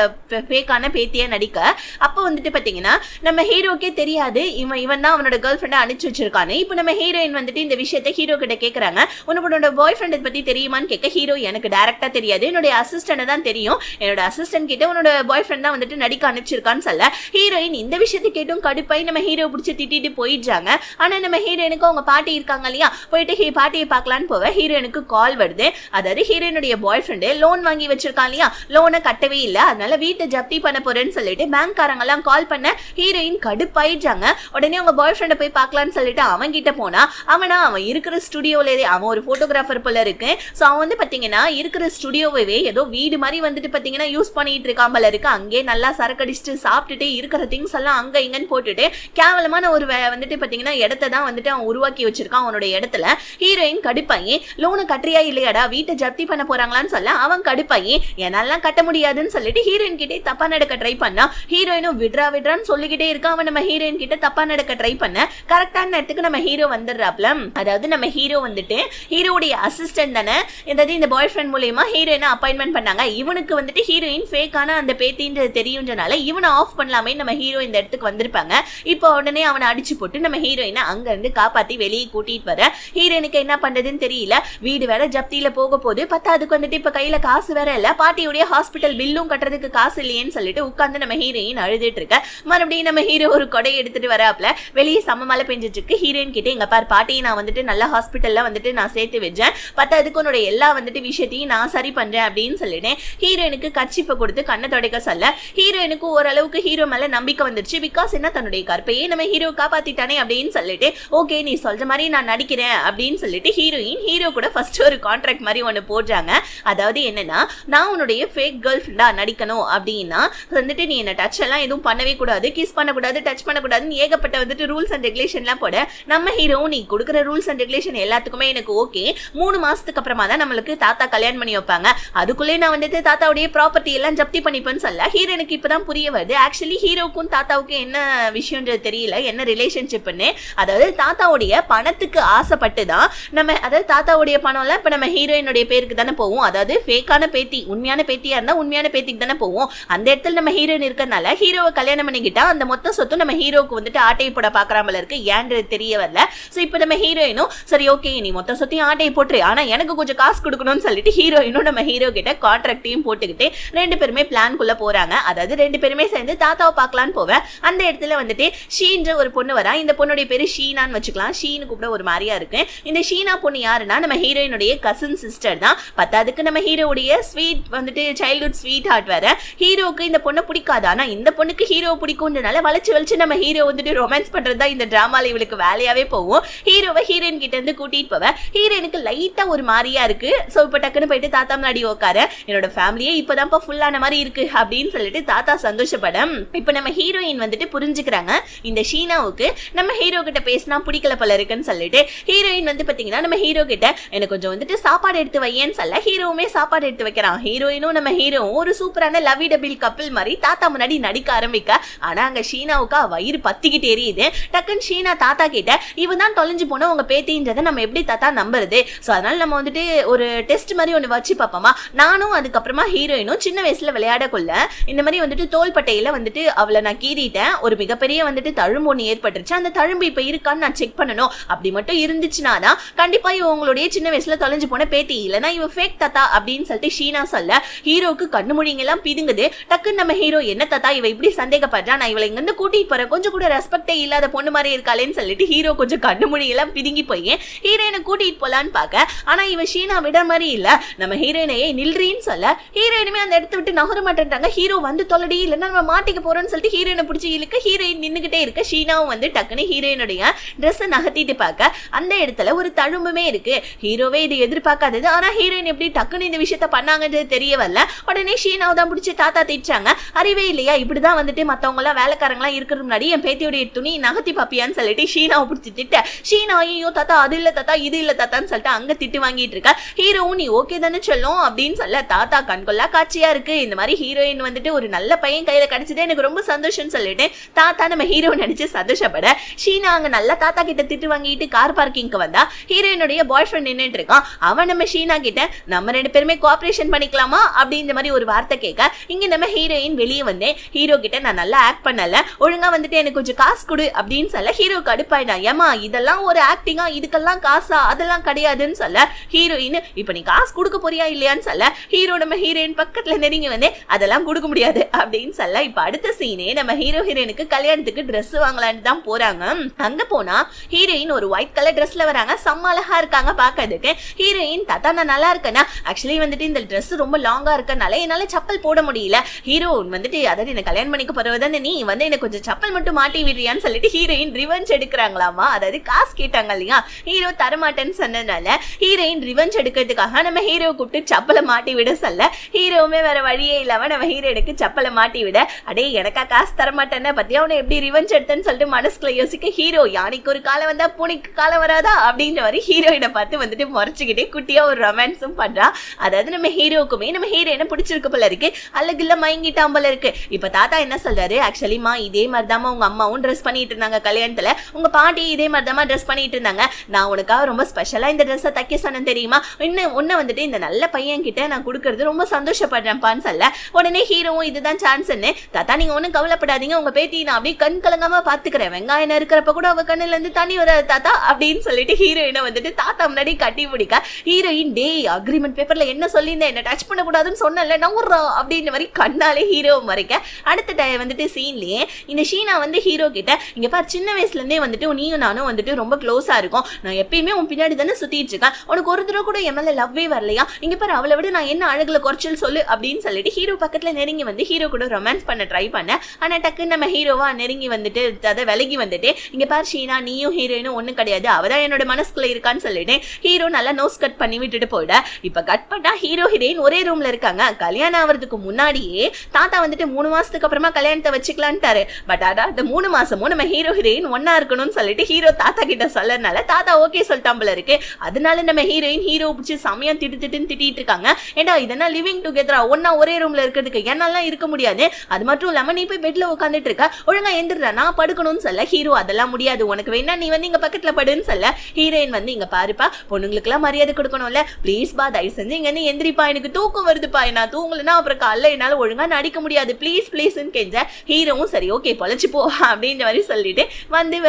ஃபேக்கான பேத்திய நடிக்க. அப்போ வந்துட்டு பாத்தீங்கன்னா நம்ம ஹீரோக்கே தெரியாது இவன் தான் அவனோட கேர்ள் ஃப்ரெண்டை அனுப்பிச்சு வச்சிருக்கானு. இப்போ நம்ம ஹீரோயின் வந்துட்டு இந்த விஷயத்தை ஹீரோ கிட்ட கேட்கறாங்க, உன்னோட பாய் ஃப்ரெண்ட் பத்தி தெரியுமான்னு கேட்க ஹீரோ எனக்கு டைரக்டா தெரியாது, என்னுடைய அசிஸ்டன்ட் தான் தெரியும், என்னோட அசிஸ்டன்ட் கிட்ட உன்னோட பாய் ஃப்ரெண்ட் தான் வந்துட்டு நடிக்க அனுப்பிச்சிருக்கான்னு சொல்ல ஹீரோயின் இந்த விஷயத்தை கேட்டும் கடுப்பாய் நம்ம ஹீரோ பிடிச்சி திட்டிட்டு போயிடுறாங்க. ஆனா நம்ம ஹீரோயினுக்கு அவங்க பாட்டி இருக்காங்க இல்லையா, போயிட்டு பாட்டியை பார்க்கலான்னு போவ ஹீரோயினுக்கு கால் வருது. அதாவது ஹீரோயினுடைய பாய் ஃப்ரெண்டு லோன் வாங்கி வச்சிருக்கான் இல்லையா, லோனை கட்டவே இல்லை, அதனால வீட்டை ஜப்தி பண்ண போறேன்னு சொல்லிட்டு பேங்க்காரங்க எல்லாம் கால் பண்ண ஹீரோயின் கடுப்பாயிடுறாங்க. உடனே அவங்க பாய் ஃப்ரெண்டை போய் பார்க்கலான்னு சொல்லிட்டு அவன் கிட்ட போனா அவன் இருக்கிற ஸ்டுடியோல அவன் ஒரு போட்டோகிராஃபர் போல இருக்கு. சோ அவன் வந்து பாத்தீங்கன்னா இருக்கிற ஸ்டுடியோவே ஏதோ வீடு மாதிரி வந்துட்டு பாத்தீங்கன்னா யூஸ் பண்ணிட்டு இருக்கான் போல இருக்கு. அங்கே நல்லா சரக்கடிச்சுட்டு சாப்பிட்டுட்டு இருக்கிற திங்ஸ் எல்லாம் அங்க இங்கன்னு போட்டுட்டு கேவலமான ஒரு வந்துட்டு பாத்தீங்கன்னா இடத்தை தான் வந்துட்டு அவன் உருவாக்கி வச்சிருக்கான் அவனோட இடத்துல. ஹீரோயின் கடுப்பாயி லோனு கட்டுறியா இல்லையாடா, வீட்டை ஜப்தி பண்ண போறாங்களான்னு சொல்ல அவன் கடுப்பாயி என்னாலாம் கட்ட முடியாதுன்னு சொல்லிட்டு ஹீரோயின் கிட்டே தப்பா நடக்க ட்ரை பண்ணா. ஹீரோயினும் விடுறான்னு சொல்லிக்கிட்டே இருக்கான். அவன் நம்ம ஹீரோயின் கிட்ட தப்பா நடக்க ட்ரை பண்ண கரெக்டான நேரத்துக்கு நம்ம ஹீரோ வந்துடுறாப்ல. அதாவது நம்ம ஹீரோ வந்துட்டு ஹீரோடைய அசிஸ்டன்ட் தானே, அதாவது இந்த பாய் ஃப்ரெண்ட் மூலமா ஹீரோயினை அப்பாயின்மெண்ட் பண்ணாங்க. இவனுக்கு வந்துட்டு ஹீரோயின் ஃபேக்கான அந்த பேத்தின்றது தெரியும்ன்றனால இவனை ஆஃப் பண்ணலாமே நம்ம ஹீரோ இந்த இடத்துக்கு வந்திருப்பாங்க. இப்போ உடனே அவனை அடிச்சு போட்டு நம்ம ஹீரோயினை அங்க இருந்து காப்பாத்தி வெளியே கூட்டிட்டு வர ஹீரோயினுக்கு என்ன பண்றதுன்னு தெரியல. வீடு வேற ஜப்தியில போக போது பத்தாதுக்கு வந்துட்டு இப்ப கையில காசு வேற இல்ல, பாட்டியுடைய ஹாஸ்பிட்டல் பில்லும் கட்டுறதுக்கு காசு இல்லையேன்னு சொல்லிட்டு உட்கார்ந்து நம்ம ஹீரோயின் அழுதுட்டு இருக்க. மறுபடியும் நம்ம ஹீரோ ஒரு கொடையை எடுத்துட்டு வராப்ல. வெளியே செம்ம மழை பெஞ்சிட்டு இருக்கு. ஹீரோயின் கிட்ட எங்க பாரு பாட்டியை நான் வந்துட்டு நல்ல ஹாஸ்பிட்டல்ல வந்துட்டு நான் சேர்த்து வச்சேன், பத்தாதுக்கு உன்னோட எல்லா வந்துட்டு விஷயத்தையும் நான் சரி பண்றேன் அப்படின்னு சொல்லிட்டேன். ஹீரோயினுக்கு கர்ச்சீஃபை கொடுத்து கண்ணை துடைக்க சொல்ல ஹீரோயினுக்கு ஓரளவுக்கு ஹீரோ மேல நம்பிக்கை வந்துருச்சு. பிகாஸ் என்ன தன்னுடைய கற்பையே நம்ம ஹீரோ காப்பாத்திட்டானே அப்படின்னு சொல்லிட்டு ஓகே நீ சொல்ற மாதிரி நான் நடிக்கிறேன் அப்படின்னு சொல்லிட்டு ஹீரோயின் ஹீரோ கூட ஃபர்ஸ்ட் ஒரு கான்ட்ராக்ட் மாதிரி ஒன்று போடுறாங்க. அதாவது என்னன்னா நான் உன்னுடைய ஃபேக் கேர்ள் ஃப்ரெண்டா நடிக்கணும் அப்படின்னா வந்துட்டு நீ என்ன டச் எல்லாம் எதுவும் பண்ணவே கூடாது, கிஸ் பண்ணக்கூடாது, டச் பண்ணக்கூடாதுன்னு ஏகப்பட்ட வந்துட்டு ரூல்ஸ் அண்ட் ரெகுலேஷன்லாம் போட நம்ம ஹீரோ நீ கொடுக்குற ரூல்ஸ் அண்ட் ரெகுலேஷன் எல்லாத்துக்குமே எனக்கு ஓகே, 3 மாசத்துக்கு அப்புறமா தான் நம்மளுக்கு தாத்தா கல்யாணம் பண்ணி வைப்பாங்க, அதுக்குள்ளே நான் வந்துட்டு தாத்தாவுடைய ப்ராப்பர்ட்டி எல்லாம் ஜப்தி பண்ணிப்பேன்னு சொல்ல ஹீரோனுக்கு இப்பதான் புரிய வருது ஆக்சுவலி ஹீரோக்கும் தாத்தாவுக்கும் என்ன விஷயம்ன்றது தெரியல, என்ன ரிலேஷன்ஷிப்னு. அதாவது தாத்தாவுடைய பணத்துக்கு ஆசைப்பட்டு தான் நம்ம, அதாவது தாத்தாவுடைய பணம்லாம் இப்ப நம்ம ஹீரோயினுடைய பேருக்கு தானே போவோம், அதாவது ஃபேக்கான பேத்தி உண்மையான பேத்தியா இருந்தா உண்மையான பேத்திக்கு தானே போவோம். அந்த இடத்துல நம்ம ஹீரோயின் இருக்கிறதுனால ஹீரோவை கல்யாணம் பண்ணிக்கிட்டா அந்த மொத்த சொத்தும் நம்ம ஹீரோக்கு வந்துட்டு ஆட்டை போட பாக்குறாமல இருக்கு, ஏன்றது தெரிய வரல. சோ இப்ப நம்ம ஹீரோயினும் சரி ஓகே நீ மொத்த சொத்தையும் ஆட்டையை போட்டுரு, ஆனா எனக்கு கொஞ்சம் காசு கொடுக்கணும்னு சொல்லிட்டு ஹீரோயினும் நம்ம ஹீரோ கிட்ட கான்ட்ராக்டையும் போட்டுக்கிட்டு 2 பேருமே பிளான் குள்ள போறாங்க. அதாவது 2 பேருமே சேர்ந்து தாத்தாவை பார்க்கலான்னு போவேன். அந்த இடத்துல வந்துட்டு ஷீன்ற ஒரு பொண்ணு வரா. இந்த பொண்ணுடைய பேரு ஷீனான்னு வச்சுக்கலாம், ஷீனு கூப்பிட ஒரு மாதிரியா இருக்கு. இந்த ஷீனா பொண்ணு யாருன்னா நம்ம ஹீரோயினுடைய கசின் சிஸ்டர் தான். பத்தாதுக்கு நம்ம ஹீரோவுடைய ஸ்வீட் வந்துட்டு சைல்ட்ஹுட் ஸ்வீட் ஹார்ட் வேற. ஹீரோக்கு இந்த பொண்ணை பிடிக்காது, ஆனா இந்த பொண்ணுக்கு ஹீரோ பிடிக்கும்ன்றனால வளைச்சு நம்ம ஹீரோ வந்துட்டு ரொமான்ஸ் பண்றதா இந்த டிராமால இவளுக்கு வேலையாவே போவோம். ஹீரோவை ஹீரோயின் கிட்ட இருந்து கூட்டிட்டு போவேன். ஹீரோயினுக்கு லைட்டா ஒரு மாதிரியா இருக்கு. சோ இப்ப டக்குன்னு போயிட்டு தாத்தா முன்னாடி உட்கார என்னோட ஃபேமிலியே இப்பதான்ப்பா ஃபுல்லான மாதிரி இருக்கு அப்படின்னு சொல்லிட்டு தாத்தா சந்தோஷப்படும். இப்ப நம்ம ஹீரோயின் வந்துட்டு புரிஞ்சுக்கிறாங்க இந்த ஷீனாவுக்கு நம்ம ஹீரோ கிட்ட பேசினா பிடிக்கல போல இருக்குன்னு சொல்லிட்டு ஹீரோயின் வந்து பாத்தீங்கன்னா நம்ம ஹீரோ கிட்ட எனக்கு கொஞ்சம் வந்துட்டு சாப்பாடு எடுத்து வையேன்னு சொல்ல ஹீரோவுமே சாப்பாடு எடுத்து வைக்கிறான். ஹீரோயினும் நம்ம ஹீரோ ஒரு சூப்பரான லவி டபிள் கப்பிள் மாதிரி தாத்தா முன்னாடி நடிக்க ஆரம்பிக்க. ஆனா அங்க ஷீனாவுக்கா வயிறு பத்திக்கிட்டு எரியுது. டக்குன்னு ஷீனா தாத்தா கிட்ட இவன் தான் தொலைஞ்சு போன உங்க பேத்தின்றதை நம்ம எப்படி தாத்தா நம்புறது, சோ அதனால நம்ம வந்துட்டு ஒரு டெஸ்ட் மாதிரி ஒண்ணு வச்சு பார்ப்போமா. நானும் அதுக்கப்புறமா ஹீரோயினும் சின்ன வயசுல விளையாடக்குள்ள இந்த மாதிரி வந்துட்டு தோள்பட்டையில வந்துட்டு அவளை நான் கீறிட்டேன், ஒரு மிகப்பெரிய வந்துட்டு தழும்பு ஒன்று ஏற்பட்டுருச்சு, அந்த தழும்பு இப்ப இருக்கான்னு நான் செக் பண்ணணும், அப்படி மட்டும் இருந்துச்சுன்னா தான் கண்டிப்பா உங்களுடைய சின்ன வயசுல தொலைஞ்சு போன பேத்தி இல்லனா இவ ஃபேக் தாத்தா அப்படின்னு சொல்லிட்டு ஷீனா சொல்ல ஹீரோக்கு கண்ணு மொழிங்க எல்லாம் பிதுங்குது. டக்குன்னு நம்ம ஹீரோ என்ன தாத்தா இவ இப்படி சந்தேகப்படுறா, நான் இவளை இங்க இருந்து கூட்டிட்டு போறேன், கொஞ்சம் கூட ரெஸ்பெக்டே இல்லாத பொண்ணு மாதிரி இருக்காளேன்னு சொல்லிட்டு ஹீரோ கொஞ்சம் கண்ணு மொழி எல்லாம் பிதுங்கி போய் ஹீரோயினை கூட்டிட்டு போலான்னு பாக்க ஆனா இவ ஷீனா விட மாதிரி இல்ல. நம்ம ஹீரோயினையே நில்றீன்னு சொல்ல ஹீரோயினுமே அந்த இடத்த விட்டு நகர மாட்டேன்ட்டாங்க. ஹீரோ வந்து தொலைடி இல்லைன்னா நம்ம மாட்டிக்க போறோம்னு சொல்லிட்டு ஹீரோயினை பிடிச்சி இழுக்க ஹீரோயின் நின்னுகிட்டே இருக்க ஷீனாவும் வந்து டக்குன்னு ஹீரோயினுடைய ட்ரெஸ் நகர்த்திட்டு பார்க்க அந்த இடத்துல ஒரு தழும்புமே இருக்கு. ஹீரோவே இது எதிர்பார்க்காதது. ஆனா ஹீரோயின் எப்படி டக்குன்னு இந்த விஷயத்த பண்ணாங்கன்றது தெரிய வரல. உடனே ஷீனாவை தான் பிடிச்சி தாத்தா திட்டாங்க. அறிவே இல்லையா இப்படிதான் வந்துட்டு மத்தவங்க எல்லாம் வேலைக்காரங்களாம் இருக்கிறது முன்னாடி என் பேத்தியோடைய துணி நகர்த்தி பாப்பியான்னு சொல்லிட்டு ஷீனாவை பிடிச்சி திட்ட ஷீனா ஐயோ தாத்தா அது இல்ல தாத்தா இது இல்ல தாத்தான்னு சொல்லிட்டு அங்க திட்டு வாங்கிட்டு இருக்க. ஹீரோவும் நீ ஓகே தானே சொல்லும் அப்படின்னு சொல்ல தாத்தா கண்கொள்ளா காட்சியா இருக்கு. இந்த மாதிரி ஹீரோயின் வந்துட்டு ஒரு நல்ல பையன் கையில கிடைச்சது எனக்கு ரொம்ப சந்தோஷம் சொல்லிட்டு தாத்தா நம்ம ஹீரோ நினைச்சு சந்தோஷப்பட ஷீனா அங்க நல்ல தாத்தா கிட்ட திட்டு வாங்கிட்டு கார் பார்க்கிங்க்கு வந்தா ஹீரோயினுடைய பாய் ஃப்ரெண்ட் நின்னுட்டு இருக்கான். அவன் நம்ம ஷீனா கிட்ட நம்ம 2 பேருமே கோஆபரேஷன் பண்ணிக்கலாமா அப்படின்ற மாதிரி ஒரு வார்த்தை கேட்க இங்க நம்ம ஹீரோயின் வெளியே வந்து ஹீரோ கிட்ட நான் நல்லா ஆக்ட் பண்ணல ஒழுங்கா வந்துட்டு எனக்கு கொஞ்சம் காசு கொடு அப்படின்னு சொல்ல ஹீரோ கடுப்பாயிடா. ஏமா இதெல்லாம் ஒரு ஆக்டிங்கா, இதுக்கெல்லாம் காசா, அதெல்லாம் கிடையாதுன்னு சொல்ல ஹீரோயின் இப்ப நீ காசு கொடுக்க போறியா இல்லையான்னு சொல்ல ஹீரோ நம்ம ஹீரோயின் பக்கத்துல நெருங்கி வந்து அதெல்லாம் கொடுக்க முடியாது அப்படின்னு சொல்ல இப்ப அடுத்த சீனே நம்ம ஹீரோயினுக்கு கல்யாணத்துக்கு ட்ரெஸ் வாங்கலான்னு தான் போறாங்க. அங்க போனா ஹீரோயின் ஒரு ஒயிட் கலர் ட்ரெஸ்ல வராங்க. செம்ம அழகா இருக்காங்க பாக்கிறதுக்கு. ஹீரோயின் தாத்தா நான் நல்லா இருக்கேன்னா ஆக்சுவலி வந்துட்டு இந்த ட்ரெஸ் ரொம்ப லாங்கா இருக்கனால என்னால சப்பல் போட முடியல. ஹீரோ வந்துட்டு அதாவது என்ன கல்யாணம் பண்ணிக்க போறவதானே நீ வந்து எனக்கு கொஞ்சம் சப்பல் மட்டும் மாட்டி விடுறியான்னு சொல்லிட்டு ஹீரோயின் ரிவெஞ்ச் எடுக்கிறாங்களாமா. அதாவது காசு கேட்டாங்க இல்லையா, ஹீரோ தரமாட்டேன்னு சொன்னதுனால ஹீரோயின் ரிவெஞ்ச் எடுக்கிறதுக்காக நம்ம ஹீரோ கூப்பிட்டு சப்பலை மாட்டி விட சொல்ல ஹீரோவுமே வேற வழியே இல்லாம நம்ம ஹீரோனுக்கு சப்பலை மாட்டி விட அடே எனக்கா காசு தரமாட்டேன்னு பத்தியா அவனை எப்படி ரிவெஞ்ச் எடுத்தேன்னு சொல்லிட்டு மனசுக்குள்ள யோசிக்க ஹீரோ யானைக்கு ஒரு காலம் வந்தா பூனைக்கு காலம் வராதா அப்படின்ற மாதிரி ஹீரோயினை பார்த்து வந்துட்டு முறைச்சுக்கிட்டே குட்டியா ஒரு ரொமான்ஸும் பண்றா. அதாவது நம்ம ஹீரோக்குமே நம்ம ஹீரோயினை பிடிச்சிருக்க போல இருக்கு, அழகுல மயங்கிட்டாம் போல இருக்கு. இப்ப தாத்தா என்ன சொல்றாரு, ஆக்சுவலிமா இதே மாதிரிதாமா உங்க அம்மாவும் ட்ரெஸ் பண்ணிட்டு இருந்தாங்க கல்யாணத்துல, உங்க பாட்டி இதே மாதிரிதாமா ட்ரெஸ் பண்ணிட்டு இருந்தாங்க, நான் உனக்காக ரொம்ப ஸ்பெஷலா இந்த ட்ரெஸ்ஸை தைக்க சொன்னேன் தெரியுமா, இன்னும் உன்னை வந்துட்டு இந்த நல்ல பையன் கிட்ட நான் கொடுக்கறது ரொம்ப சந்தோஷப்படுறேன்ப்பான்னு சொல்ல உடனே ஹீரோவும் இதுதான் சான்ஸ்ன்னு தாத்தா நீங்க ஒன்னும் கவலைப்படாதீங்க உங்க பேத்தி நான் அப்படியே கண் கலங்காம பாத்துக்கிறேன், வெங்காயம் இருக்கிறப்ப கூட அவ கண்ணுல இருந்து தண்ணி வராது தாத்தா அப்படின்னு சொல்லிட்டு ஹீரோயினை வந்துட்டு தாத்தா முன்னாடி கட்டி பிடிக்க ஹீரோயின் டே அக்ரிமெண்ட் பேப்பர்ல என்ன சொல்லியிருந்தேன் என்ன டச் பண்ணக்கூடாதுன்னு சொன்னல நவுறா அப்படின்ற மாதிரி கண்ணாலே ஹீரோ மறைக்க அடுத்த வந்துட்டு சீன்லயே இந்த ஷீனா வந்து ஹீரோ கிட்ட இங்க பாரு சின்ன வயசுல இருந்தே வந்துட்டு நீயும் நானும் வந்துட்டு ரொம்ப க்ளோஸா இருக்கும், நான் எப்பயுமே உன் பின்னாடி தானே சுத்திட்டு இருக்கேன், உனக்கு ஒரு தடவை கூட என் மேல லவ்வே வரலையா, இங்க பாரு அவளை விட நான் என்ன அழகுல குறைச்சல் சொல்லு அப்படின்னு சொல்லிட்டு ஹீரோ பக்கத்துல நெருங்கி வந்து ஹீரோ கூட ரொமான்ஸ் பண்ண ட்ரை பண்ண. ஆனா டக்குன்னு நம்ம ஹீரோவா நெருங்கி வந்துட்டு அதை விலகி வந்துட்டு இங்க பாரு ஷீனா நீயும் ஹீரோயினும் ஒண்ணும் கிடையாது, அவதான் என்னோட மனசுக்குள்ள இருக்கான்னு சொல்லிட்டு ஹீரோ நல்லா நோஸ் கட் பண்ணி விட்டுட்டு போயிட. இப்ப கட் பண்ணா ஹீரோ ஹீரோயின் ஒரே ரூம்ல இருக்காங்க. கல்யாணம் ஆகிறதுக்கு முன்னாடியே தாத்தா வந்துட்டு 3 மாசத்துக்கு அப்புறமா கல்யாணத்தை வச்சுக்கலான்ட்டாரு. பட் அதான் அந்த 3 மாசமும் நம்ம ஹீரோ ஹீரோயின் ஒன்னா இருக்கணும்னு சொல்லிட்டு ஹீரோ தாத்தா கிட்ட சொல்லறதுனால தாத்தா ஓகே சொல்லிட்டாம்பல இருக்கு. அதனால நம்ம ஹீரோயின் ஹீரோ பிடிச்சி சமயம் திட்டுன்னு திட்டிட்டு இருக்காங்க. ஏண்டா இதெல்லாம் லிவிங் டுகெதரா ஒன்னா ஒரே ரூம்ல இருக்கிறதுக்கு என்னாலாம் இருக்க முடியாது, அது மட்டும் இல்லாம நீ போய் பெட்ல உட்காந்துட்டு இருக்க ஒழுங்கா எந்திரா நான் படுக்கணும்னு சொல்ல ஹீரோ அதெல்லாம் முடியாது உனக்கு வேணா நீ வந்து இங்க பக்கத்துல படுன்னு சொல்ல ஹீரோயின் வந்து இங்க பாருப்பா பொண்ணுங்களுக்கு எல்லாம் மரியாதை கொடுக்கணும்ல ப்ளீஸ் பா தயவு செஞ்சு இங்க இருந்து எந்திரிப்பா எனக்கு தூக்கம் வருதுப்பா நான் தூங்கலன்னா அப்புறம் காலைல என்னால ஒழுங்கா நடிக்க முடியாது ப்ளீஸ் ப்ளீஸ்ன்னு கெஞ்ச ஹீரோவும் சரி ஓகே பொழைச்சு போ அப்படின்ற மாதிரி சொல்லிட்டு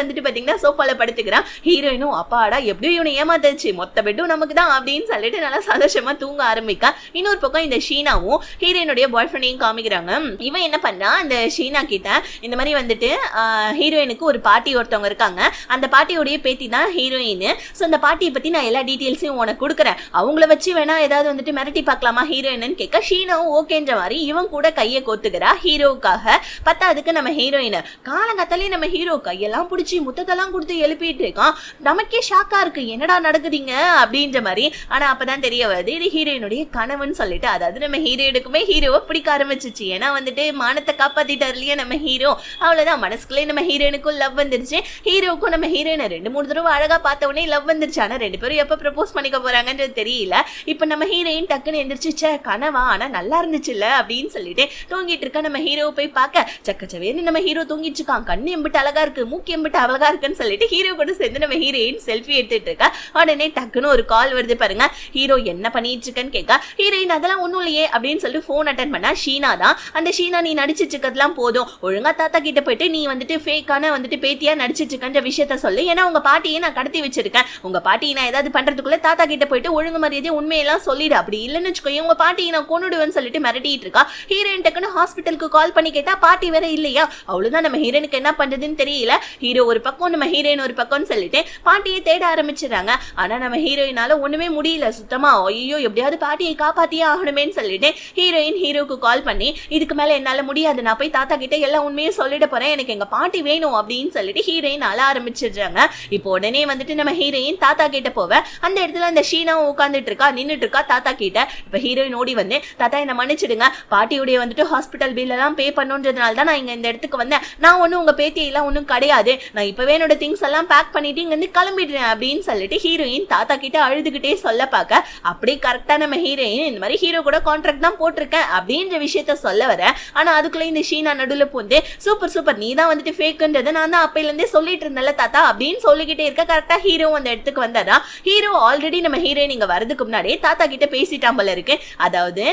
வந்துட்டு பாத்தீங்கன்னா சோஃபால படுத்துக்கிறான். ஹீரோயினும் அப்பாடா எப்படியும் இவனை ஏமாத்தாச்சு மொத்த பெட்டும் நமக்கு தான் அப்படின்னு சொல்லிட்டு நல்லா சந்தோஷமா தூங்க ஆரம்பிக்கா. இன்னொரு பக்கம் இந்த ஷீனாவும் ஹீரோயினுடைய பாய் ஃப்ரெண்டையும் காமிக்கிறாங்க. இவன் என்ன பண்ணா இந்த ஷீனா கிட்ட இந்த மாதிரி வந்துட்டு ஹீரோயினுக்கு ஒரு பாட்டி ஒருத்தவங்க இருக்காங்க, அந்த பாட்டியோடைய பேத்தி தான் ஹீரோயின், ஸோ அந்த பாட்டியை பத்தி நான் எல்லா டீட்டெயில்ஸையும் உனக்கு கொடுக்குறேன், அவங்கள வச்சு வேணா ஏதாவது வந்துட்டு மிரட்டி பார்க்கலாமா ஹீரோயின்னு கேட்க ஷீனாவும் ஓகேன்ற மாதிரி இவன் கூட கையை கோத்துக்கிறா ஹீரோவுக்காக. பத்தாதுக்கு நம்ம ஹீரோயின் காலங்கத்தாலே நம்ம ஹீரோ கையெல்லாம் பிடிச்சி முத்தத்தெல்லாம் கொடுத்து எழுப்பிட்டு இருக்கான். நமக்கே ஷாக்கா இருக்கு என்னடா நடக்குதுங்க அப்படின்ற மாதிரி. ஆனா அப்பதான் தெரிய வருது இது ஹீரோயினுடைய கனவுன்னு சொல்லிட்டு. அதாவது நம்ம ஹீரோயினுக்குமே ஹீரோவை பிடிக்க ஆரம்பிச்சிச்சு. ஏன்னா வந்துட்டு மானத்தை காப்பாத்திட்டாரு இல்லையா நம்ம ஹீரோ, அவ்வளவுதான் மனசுக்குள்ளே நம்ம ஹீரோயினுக்கும் லவ் வந்துருச்சு. ஹீரோவுக்கும் நம்ம ஹீரோயினை 2-3 தடவை அழகா பார்த்த உடனே லவ் வந்துருச்சு. ஆனா 2 பேரும் எப்ப ப்ரப்போஸ் பண்ணிக்க போறாங்கன்றது தெரியல. இப்ப நம்ம ஹீரோயின் டக்குன்னு எந்திரிச்சு கனவா ஆனா நல்லா இருந்துச்சு இல்ல அப்படின்னு சொல்லிட்டு தூங்கிட்டு இருக்க நம்ம ஹீரோவை போய் பார்க்க சக்கச்சவேன்னு நம்ம ஹீரோ தூங்கிட்டு இருக்கான். கண்ணு எம்பிட்டு அழகா இருக்கு மூக்கு எம்பிட்டு அழகா இருக்குன்னு சொல்லிட்டு ஹீரோ கூட சேர்ந்து நம்ம ஹீரோயின் செல்ஃபி எடுத்துட்டு இருக்கா. உடனே டக்குன்னு ஒரு கால் வருது பாருங்க. ஹீரோ என்ன பண்ணிட்டு இருக்கன்னு கேட்க ஹீரோயின் அதெல்லாம் ஒண்ணும் இல்லையே அப்படின்னு சொல்லிட்டு போன் அட்டன் பண்ணா ஷீனா தான். அந்த ஷீனா நீ நடிச்சிட்டு இருக்கிறதுலாம் போதும் ஒழுங்கா தாத்தா கிட்ட போயிட்டு நீ வந்துட்டு ஃபேக்கான வந்துட்டு பேத்தியா நடிச்சிட்டு இருக்கன்ற விஷயத்த சொல்லு, ஏன்னா உங்க பாட்டியை நான் கடத்தி வச்சிருக்கேன், உங்க பாட்டியை நான் ஏதாவது பண்றதுக்குள்ள தாத்தா கிட்ட கிட்ட போயிட்டு ஒழுங்கு மரியாதை உண்மையெல்லாம் சொல்லிடு, அப்படி இல்லைன்னு வச்சுக்கோ உங்க பாட்டியை நான் கொன்னுடுவேன்னு சொல்லிட்டு மிரட்டிட்டு இருக்கா. ஹீரோயின் டக்குன்னு ஹாஸ்பிட்டலுக்கு கால் பண்ணி கேட்டா பாட்டி வேற இல்லையா. அவ்வளவுதான், நம்ம ஹீரோனுக்கு என்ன பண்றதுன்னு தெரியல. ஹீரோ ஒரு பக்கம், நம்ம ஹீரோயின் ஒரு பக்கம்னு சொல்லிட்டு பாட்டியை தேட ஆரம்பிச்சிடறாங்க. ஆனா நம்ம ஹீரோயினால ஒண்ணுமே முடியல சுத்தமா. ஐயோ எப்படியாவது பாட்டியை காப்பாத்தியே ஆகணுமேன்னு சொல்லிட்டு ஹீரோயின் ஹீரோக்கு கால் பண்ணி இதுக்கு மேல என்னால முடியாது, நான் போய் தாத்தா கிட்ட எல்லா உண்மையும் சொல்லிட போறேன், எனக்கு எங்க பாட்டி வேணும் அப்படின்னு சொல்லிட்டு ஹீரோயின் அழ ஆரம்பிச்சிடுறாங்க. இப்போ உடனே வந்துட்டு நம்ம ஹீரோயின் தாத்தா கிட்ட போவ. அந்த இடத்துல அந்த ஷீனாவும் உட்காந்துட்டு இருக்கா, நின்னுட்டு இருக்கா தாத்தா கிட்ட. இப்ப ஹீரோயின் ஓடி வந்து தாத்தா என்ன மன்னிச்சிடுங்க, பாட்டியுடைய வந்துட்டு ஹாஸ்பிட்டல் பில் எல்லாம் பே பண்ணுன்றதுனால தான் நான் இங்க இந்த இடத்துக்கு வந்தேன், நான் ஒன்னும் உங்க பேத்தியெல்லாம் ஒன்னும் கிடையாது, நான் இப்பவே என்னோட திங்ஸ் எல்லாம் பேக் பண்ணிட்டு இங்க இருந்து கிளம்பிடுறேன் அப்படின்னு சொல்லிட்டு ஹீரோயின் தாத்தா கிட்ட அழுதுகிட்டே சொல்ல பார்க்க, அப்படியே கரெக்டா நம்ம ஹீரோயின் இந்த மாதிரி ஹீரோ கூட கான்ட்ராக்ட் தான் போட்டிருக்கேன் அப்படின்ற விஷயத்த சொல்ல வர. ஆனா அதுக்குள்ள இந்த ஷீனா நடுவுல பூந்து சூப்பர் சூப்பர் நீ தான் வந்துட்டு ஃபேக்குன்றதை நான் தான் அப்பையில இருந்தே சொல்லிட்டு இருந்தேன்ல தாத்தா அப்படின்னு சொல்லிக்கிட்டே இருக்க. கரெக்டா ஹீரோ அந்த இடத்துக்கு வந்தாதான். ஹீரோ ஆல்ரெடி நம்ம ஹீரோயின் இங்க வரதுக்கு முன்னாடியே தாத்தா கிட்ட பேசிட்டான் போல இருக்கு. அதாவது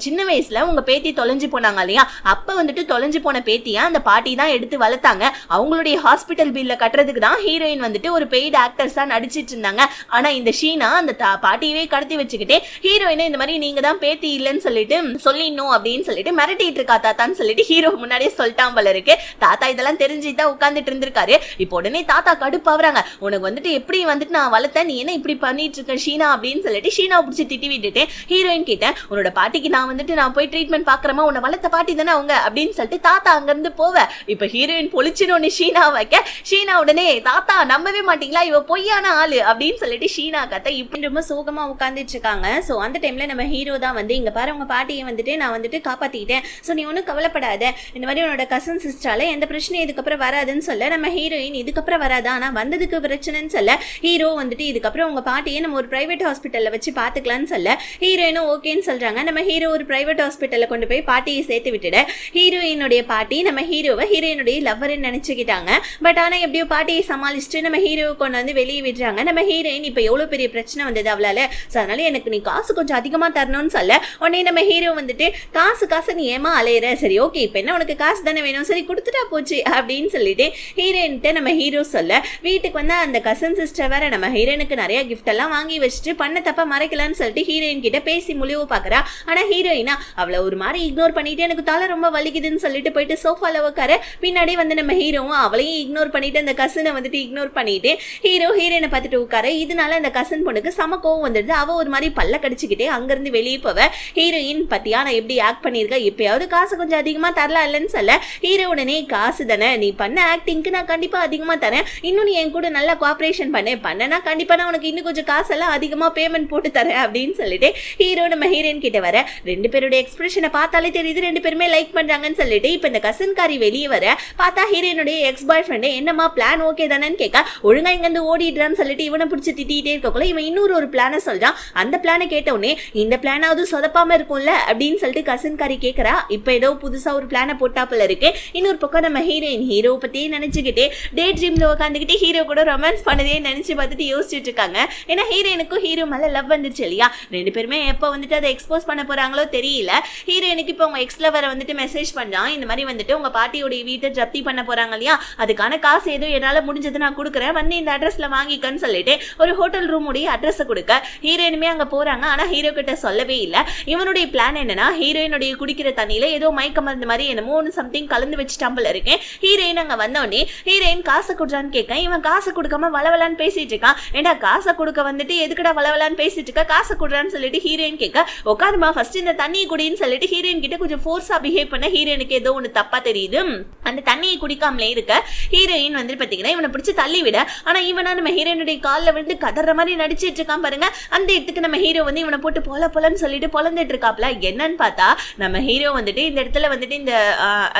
சின்ன வயசுல உங்க பேத்தி தொலைஞ்சு போனாங்க இல்லையா, அப்ப வந்துட்டு தொலைஞ்சு போன பேத்தியா அந்த பாட்டி தான் எடுத்து வளர்த்தாங்க. அவங்களுடைய ஹாஸ்பிட்டல் பில்ல கட்டுறதுக்கு தான் ஹீரோயின் வந்துட்டு ஒரு பெய்டு ஆக்டர்ஸா நடிச்சிட்டு இருந்தாங்க. ஆனா இந்த ஷீனா அந்த பாட்டியவே கடத்தி வச்சுக்கிட்டே ஹீரோயினை இந்த மாதிரி நீங்க தான் பேத்தி இல்லைன்னு சொல்லிட்டு சொல்லிடணும் அப்படின்னு சொல்லிட்டு மிரட்டிட்டு இருக்கா தாத்தான்னு சொல்லிட்டு ஹீரோ முன்னாடியே சொல்லிட்டான் போல இருக்கு. தாத்தா இதெல்லாம் தெரிஞ்சுதான் உட்கார்ந்துட்டு இருந்திருக்காரு. இப்போ உடனே தாத்தா கடுப்பாவறாங்க, உனக்கு வந்துட்டு எப்படி வந்துட்டு நான் வளர்த்தேன், நீ என்ன இப்படி பண்ணிட்டு இருக்க ஷீனா அப்படின்னு சொல்லிட்டு ஷீனா பிடிச்சி திட்டி விட்டுட்டு ஹீரோயின் கிட்ட உன்னோட பாட்டிக்கு நான் போய் ட்ரீட்மெண்ட் பாக்குறமா, உன்னை வளர்த்த பாட்டி தானே அவங்க அப்படின்னு சொல்லிட்டு தாத்தா அங்க இருந்து போவ. இப்ப ஹீரோயின் பொழிச்சுன்னு ஷீனா வைக்க, ஷீனா உடனே தாத்தா நம்பவே மாட்டீங்களா இவ பொய்யான ஆளு அப்படின்னு சொல்லிட்டு ஷீனா கத்த இப்படி ரொம்ப சோகமா உட்கார்ந்துட்டு இருக்காங்க. சோ அந்த டைம்ல நம்ம ஹீரோ தான் வந்து இங்க பாரு உங்க பாட்டியை வந்துட்டு நான் வந்துட்டு காப்பாத்திட்டேன், சோ நீ ஒன்னும் கவலைப்படாத, இந்த மாதிரி உன்னோட கசன் சிஸ்டரால எந்த பிரச்சனையும் இதுக்கப்புறம் வராதுன்னு சொல்ல நம்ம ஹீரோயின் இதுக்கப்புறம் வராது, ஆனா வந்ததுக்கு பிரச்சனைன்னு சொல்ல ஹீரோ வந்துட்டு இதுக்கப்புறம் உங்க பாட்டியை நம்ம ஒரு பிரைவேட் ஹாஸ்பிட்டல்ல வச்சு பாத்துக்கலாம்னு சொல்ல ஹீரோயினும் ஓகேன்னு சொல்றாங்க. நம்ம ஹீரோ ஒரு பிரைவேட் ஹாஸ்பிட்டல்ல கொண்டு போய் பாட்டியை சேர்த்து விட்டுட. ஹீரோயினுடைய பாட்டி நம்ம ஹீரோவை ஹீரோயினுடைய லவ்வர்னு நினைச்சுக்கிட்டாங்க. பட் ஆனா எப்படியோ பாட்டியை சமாளிச்சுட்டு நம்ம ஹீரோவை கொண்டு வந்து வெளியே விடுறாங்க. நம்ம ஹீரோயின் இப்ப எவ்வளவு பெரிய பிரச்சனை வந்தது அவளால, அதனால எனக்கு நீ காசு கொஞ்சம் அதிகமா தரணும்னு சொல்ல உடனே நம்ம ஹீரோ வந்துட்டு காசு நீ ஏமா அலையிற, சரி ஓகே இப்ப என்ன உனக்கு காசு தானே வேணும், சரி கொடுத்துட்டா போச்சு அப்படின்னு சொல்லிட்டு ஹீரோயின்ட்ட நம்ம ஹீரோ சொல்ல வீட்டுக்கு வந்து அந்த கசன் சிஸ்டர் வேற நம்ம ஹீரோயினுக்கு நிறைய கிஃப்ட் எல்லாம் வாங்கி வச்சுட்டு பண்ண தப்பா மறைக்கலாம்னு சொல்லிட்டு ஹீரோயின் கிட்ட பேசி முழிவு பாக்குறா. ஆனா ஹீரோயினா அவளை ஒரு மாதிரி இக்னோர் பண்ணிட்டு எனக்கு தலை ரொம்ப வலிக்குதுன்னு சொல்லிட்டு போயிட்டு சோஃபால உட்கார. பின்னாடி வந்து நம்ம ஹீரோவும் அவளையும் இக்னோர் பண்ணிட்டு அந்த கசனை வந்துட்டு இக்னோர் பண்ணிட்டு ஹீரோயினை பார்த்துட்டு உட்கார. இதனால அந்த கசன் பொண்ணுக்கு சம கோவம் வந்துடுது. அவ ஒரு மாதிரி பல்ல கடிச்சுக்கிட்டே அங்கிருந்து வெளியே போவ. ஹீரோயின் பத்தியா நான் எப்படி ஆக்ட் பண்ணிருக்க, எப்பயாவது காசு கொஞ்சம் அதிகமா தரலாம் இல்லைன்னு சொல்ல ஹீரோ உடனே காசு தானே நீ பண்ண ஆக்டிங்க்கு நான் கண்டிப்பா அதிகமா தரேன், இன்னும் நீ என் கூட நல்லா கோஆபரேஷன் பண்ணனா கண்டிப்பா நான் உனக்கு இன்னும் கொஞ்சம் காசெல்லாம் அதிகமா பேமெண்ட் போட்டு தரேன் அப்படின்னு சொல்லிட்டு ஹீரோ நம்ம ஹீரோயின் கிட்ட வர. ரெண்டு பேருடைய எக்ஸ்பிரஷனை பார்த்தாலே தெரியுது ரெண்டு பேருமே லைக் பண்றாங்கன்னு சொல்லிட்டு இப்ப இந்த கசன்காரி வெளியே வர பார்த்தா ஹீரோயினுடைய எக்ஸ் பாய் ஃப்ரெண்ட் என்னமா பிளான் ஓகே தானேன்னு கேட்க ஒழுங்கா இங்க இருந்து ஓடிடுறான்னு சொல்லிட்டு இவனை பிடிச்சி திட்டிகிட்டே இருக்கக்குள்ள இவன் இன்னொரு பிளானை சொல்றான். அந்த பிளானை கேட்ட உடனே இந்த பிளானாவது சொதப்பாம இருக்கும்ல அப்படின்னு சொல்லிட்டு கசன்காரி கேட்கறா. இப்ப ஏதோ புதுசா ஒரு பிளானை போட்டாப்புல இருக்கு. இன்னொரு பக்கம் நம்ம ஹீரோயின் ஹீரோ பத்தியே நினைச்சுக்கிட்டே டே ட்ரீம்ல உட்காந்துக்கிட்டு ஹீரோ கூட ரொமான்ஸ் பண்ணதே நினைச்சு பார்த்துட்டு யோசிச்சுட்டு இருக்காங்க. ஏன்னா ஹீரோயினுக்கும் ஹீரோ மேல லவ் வந்துருச்சு இல்லையா, ரெண்டு பேருமே எப்ப வந்துட்டு அதை எக்ஸ்போஸ் பண்ண போறாங்களோ தெரியல. ஹீரோயினுக்கு இப்போ உங்க எக்ஸ் லவர் வந்துட்டு மெசேஜ் பண்றான், இந்த மாதிரி வந்துட்டு உங்க பாட்டியோட வீட்டை ஜப்தி பண்ண போறாங்க இல்லையா, அதுக்கான காசு ஏதோ என்னால முடிஞ்சது நான் கொடுக்குறேன், வந்து இந்த அட்ரஸ்ல வாங்கிக்கன்னு சொல்லிட்டு ஒரு ஹோட்டல் ரூம் உடைய அட்ரஸ் கொடுக்க ஹீரோயினுமே அங்க போறாங்க. ஆனா ஹீரோ கிட்ட சொல்லவே இல்லை. இவனுடைய பிளான் என்னன்னா ஹீரோயினுடைய குடிக்கிற தண்ணியில ஏதோ மயக்க மருந்து மாதிரி என்னமோ சம்திங் கலந்து வச்சுட்டாம்பல இருக்கேன். ஹீரோயின் அங்க வந்தோடனே ஹீரோயின் காசை கொடுறான்னு கேட்க இவன் காசை கொடுக்காம வளவலான்னு பேசிட்டு இருக்கான். ஏண்டா காசை கொடுக்க வந்துட்டு எதுக்கடா வளவலான்னு பேசிட்டு இருக்க, காசை கொடுறான்னு சொல்லிட்டு ஹீரோயின் கேட்க உட்காருமா ஃபர்ஸ்ட் இந்த தண்ணியை குடின்னு சொல்லிட்டு ஹீரோயின் கிட்ட கொஞ்சம் ஃபோர்ஸா பிஹேவ் பண்ண ஹீரோயினுக்கு ஏதோ ஒன்று தப்பா தெரியுது. அந்த தண்ணியை குடிக்காமலே இருக்க ஹீரோயின் வந்து பாத்தீங்கன்னா இவனை பிடிச்சி தள்ளி விட. ஆனா இவனா நம்ம ஹீரோயினுடைய காலில் வந்து கதற மாதிரி நடிச்சிட்டு இருக்கான் பாருங்க. அந்த இடத்துக்கு நம்ம ஹீரோ வந்து இவனை போட்டு பொலன்னு சொல்லிட்டு பொலந்துட்டு இருக்காப்ல. என்னன்னு பார்த்தா நம்ம ஹீரோ வந்துட்டு இந்த இடத்துல வந்துட்டு இந்த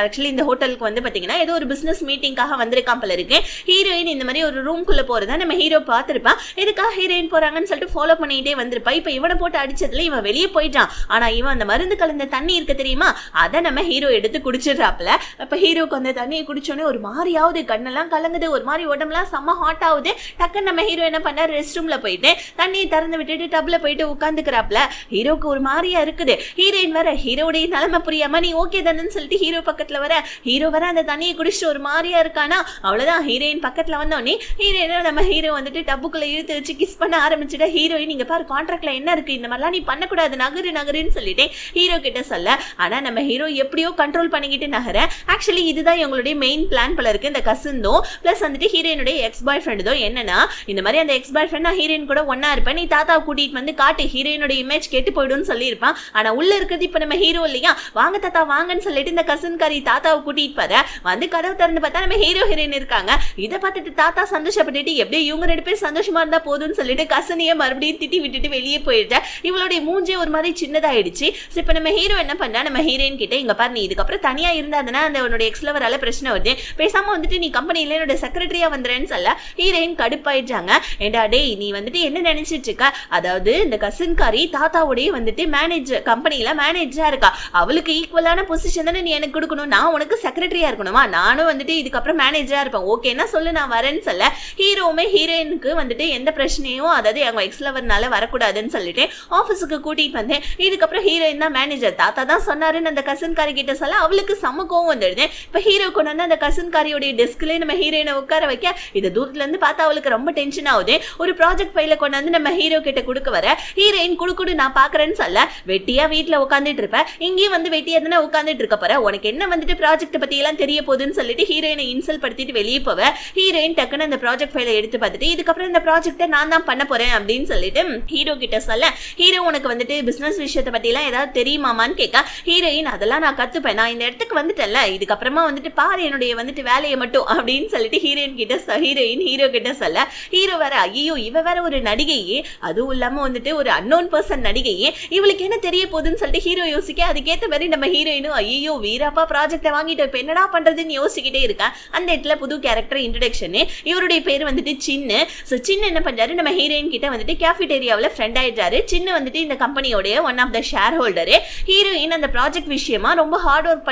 ஆக்சுவலி இந்த ஹோட்டலுக்கு வந்து பாத்தீங்கன்னா ஏதோ ஒரு பிசினஸ் மீட்டிங்காக வந்திருக்கான் போல இருக்கு. ஹீரோயின் இந்த மாதிரி ஒரு ரூம்குள்ள போறதா நம்ம ஹீரோ பார்த்திருப்பான். எதுக்காக ஹீரோயின் போறாங்கன்னு சொல்லிட்டு ஃபாலோ பண்ணிட்டே வந்திருப்பா. இப்ப இவனை போட்டு அடிச்சதுல இவன் வெளியே போயிட்டான். ஆனா இவன் அந்த மருந்து கலந்த தண்ணி இருக்கு தெரியுமா, அதை நம்ம ஹீரோ எடுத்து குடிச்சிடுறாப்ல. அப்ப ஹீரோக்கு அந்த தண்ணியை குடிச்சோடனே ஒரு மாதிரியாவது கண்ணெல்லாம் கலங்குது, ஒரு மாதிரி உடம்புலாம் செம்ம ஹாட் ஆகுது. டக்குன்னு நம்ம ஹீரோ என்ன பண்ண ரெஸ்ட் ரூம்ல போயிட்டு தண்ணியை திறந்து விட்டுட்டு டப்ல போயிட்டு உட்காந்துக்கிறாப்ல. ஹீரோக்கு ஒரு மாதிரியா இருக்குது. ஹீரோயின் வர ஹீரோடைய நிலைமை புரியாம நீ ஓகே தானேன்னு சொல்லிட்டு ஹீரோ பக்கத்துல வர. ஹீரோ வர அந்த தண்ணியை குடிச்சிட்டு ஒரு மாதிரியா இருக்கானா. அவ்வளவுதான் ஹீரோயின் பக்கத்துல வந்தோடனே ஹீரோயினை நம்ம ஹீரோ வந்துட்டு டப்புக்குள்ள இழுத்து வச்சு கிஸ் பண்ண ஆரம்பிச்சுட்டா ஹீரோயின் இங்க பாரு கான்ட்ராக்ட்ல என்ன இருக்கு, இந்த மாதிரிலாம் நீ பண்ணக்கூடாது, நகருன்னு சொல்லிட்டு ஹீரோ கிட்ட சொல்ல, ஆனா நம்ம ஹீரோ எப்படியோ கண்ட்ரோல் பண்ணிக்கிட்டு நகர. ஆக்சுவலி இதுதான் இவங்களுடைய மெயின் பிளான் போல இருக்கு. இந்த கசின்தோ பிளஸ் வந்துட்டு ஹீரோயினுடைய எக்ஸ் பாய் ஃப்ரெண்டோ என்னன்னா, இந்த மாதிரி அந்த எக்ஸ் பாய் ஃப்ரெண்ட் நான் ஹீரோயின் கூட ஒன்னா இருப்பேன், நீ தாத்தாவை கூட்டிட்டு வந்து காட்டு, ஹீரோயினுடைய இமேஜ் கெட்டு போயிடும்னு சொல்லியிருப்பான். ஆனா உள்ள இருக்கிறது இப்ப நம்ம ஹீரோ இல்லையா, வாங்க தாத்தா வாங்கன்னு சொல்லிட்டு இந்த கசின்காரி தாத்தாவை கூட்டிட்டு வர வந்து கதவு திறந்து பார்த்தா நம்ம ஹீரோ ஹீரோயின் இருக்காங்க. இதை பார்த்துட்டு தாத்தா சந்தோஷப்பட்டுட்டு எப்படியே இவங்க 2 பேர் சந்தோஷமா இருந்தா போதும்னு சொல்லிட்டு கசனையே மறுபடியும் திட்டி விட்டுட்டு வெளியே போயிட்டா. இவளுடைய மூஞ்சே ஒரு மாதிரி சின்னதாயிடுச்சு. இப்ப நம்ம ஹீரோ என்ன பண்ணா, நம்ம ஹீரோயின் கிட்ட இங்க பாரு, நீ இதுக்கப்புறம் தனியா இருந்தாதுன்னா அந்த உன்னோட எக்ஸ் லவரால பிரச்சனை வருது, பேசாம வந்துட்டு நீ கம்பெனில என்னோட செக்ரட்டரியா வந்துறேன்னு சொல்ல ஹீரோயின் கடுப்பாயிட்டாங்க. ஏண்டா டேய் நீ வந்துட்டு என்ன நினைச்சிட்டு இருக்க, அதாவது இந்த கசின்காரி தாத்தாவுடைய வந்துட்டு மேனேஜர் கம்பெனில மேனேஜரா இருக்கா, அவளுக்கு ஈக்குவலான பொசிஷன் தானே நீ எனக்கு கொடுக்கணும், நான் உனக்கு செக்ரட்டரியா இருக்கணுமா, நானும் வந்துட்டு இதுக்கப்புறம் மேனேஜரா இருப்பேன், ஓகேன்னா சொல்லு நான் வரேன்னு சொல்ல ஹீரோவுமே ஹீரோயினுக்கு வந்துட்டு எந்த பிரச்சனையும் அதாவது எங்க எக்ஸ் லவர்னால வரக்கூடாதுன்னு சொல்லிட்டு ஆஃபீஸுக்கு கூட்டிட்டு வந்தேன். இதுக்கப்புறம் ஹீரோயின் தான் மேனேஜர், தாத்தா தான் சொன்னாருன்னு அந்த கசின்காரி கிட்ட சொல்ல அவளுக்கு சமக்கவும் வந்துடுது. இப்ப ஹீரோ கொண்டு வந்து அந்த கசின்காரியோடைய டெஸ்க்ல நம்ம ஹீரோயினை உட்கார வைக்க, இதை தூரத்துல இருந்து பார்த்தா அவளுக்கு ரொம்ப டென்ஷன் ஆகுது. ஒரு ப்ராஜெக்ட் ஃபைல கொண்டு வந்து நம்ம ஹீரோ கிட்ட கொடுக்க வர ஹீரோயின் குடுக்குடு நான் பாக்குறேன்னு சொல்ல, வெட்டியா வீட்டுல உட்காந்துட்டு இருப்பேன், இங்கேயும் வந்து வெட்டியா தானே உட்காந்துட்டு இருக்க போற, உனக்கு என்ன வந்துட்டு ப்ராஜெக்ட் பத்தி எல்லாம் தெரிய போகுதுன்னு சொல்லிட்டு ஹீரோயினை இன்சல்ட் படுத்திட்டு வெளியே போவ. ஹீரோயின் டக்குன்னு அந்த ப்ராஜெக்ட் ஃபைலை எடுத்து பார்த்துட்டு இதுக்கப்புறம் இந்த ப்ராஜெக்ட்டை நான் தான் பண்ண போறேன் அப்படின்னு சொல்லிட்டு ஹீரோ கிட்ட சொல்ல, ஹீரோ உனக்கு வந்துட்டு பிசினஸ் விஷயத்தை பத்தி எல்லாம் ஏதாவது தெரியுமாமான்னு கேட்க ஹீரோயின் அதெல்லாம் நான் கத்துப்பேன், நான் இந்த இடத்துக்கு வந்துட்டேன்ல, இதுக்கப்புறமா வந்துட்டு பாரு என்னுடைய வந்துட்டு வேலையை மட்டும் அப்படின்னு சொல்லிட்டு ஹீரோயின் ஹீரோ கிட்ட சொல்ல, ஹீரோ வேற ஐயோ இவ வேற ஒரு நடிகையே, அதுவும் இல்லாம வந்துட்டு ஒரு அன்னோன் பர்சன் நடிகையே, இவளுக்கு என்ன தெரிய போகுதுன்னு சொல்லிட்டு ஹீரோ யோசிக்க, அதுக்கேற்ற மாதிரி நம்ம ஹீரோயினும் ஐயோ வீராப்பா ப்ராஜெக்டை வாங்கிட்டு இப்ப என்னடா பண்றதுன்னு யோசிக்கிட்டே இருக்கா. அந்த இடத்துல புது கேரக்டர் இன்ட்ரோடக்ஷன், இவருடைய பேர் வந்துட்டு சின்னு. சோ சின்னு என்ன பண்றாரு, நம்ம ஹீரோயின் கிட்ட வந்துட்டு கேஃபிடேரியாவில் ஃப்ரெண்ட் ஆயிட்டாரு. சின்னு வந்துட்டு இந்த கம்பெனியோட one of the share holder. Heroine அந்த ப்ராஜெக்ட் விஷயமா ரொம்ப ஹார்ட் ஒர்க்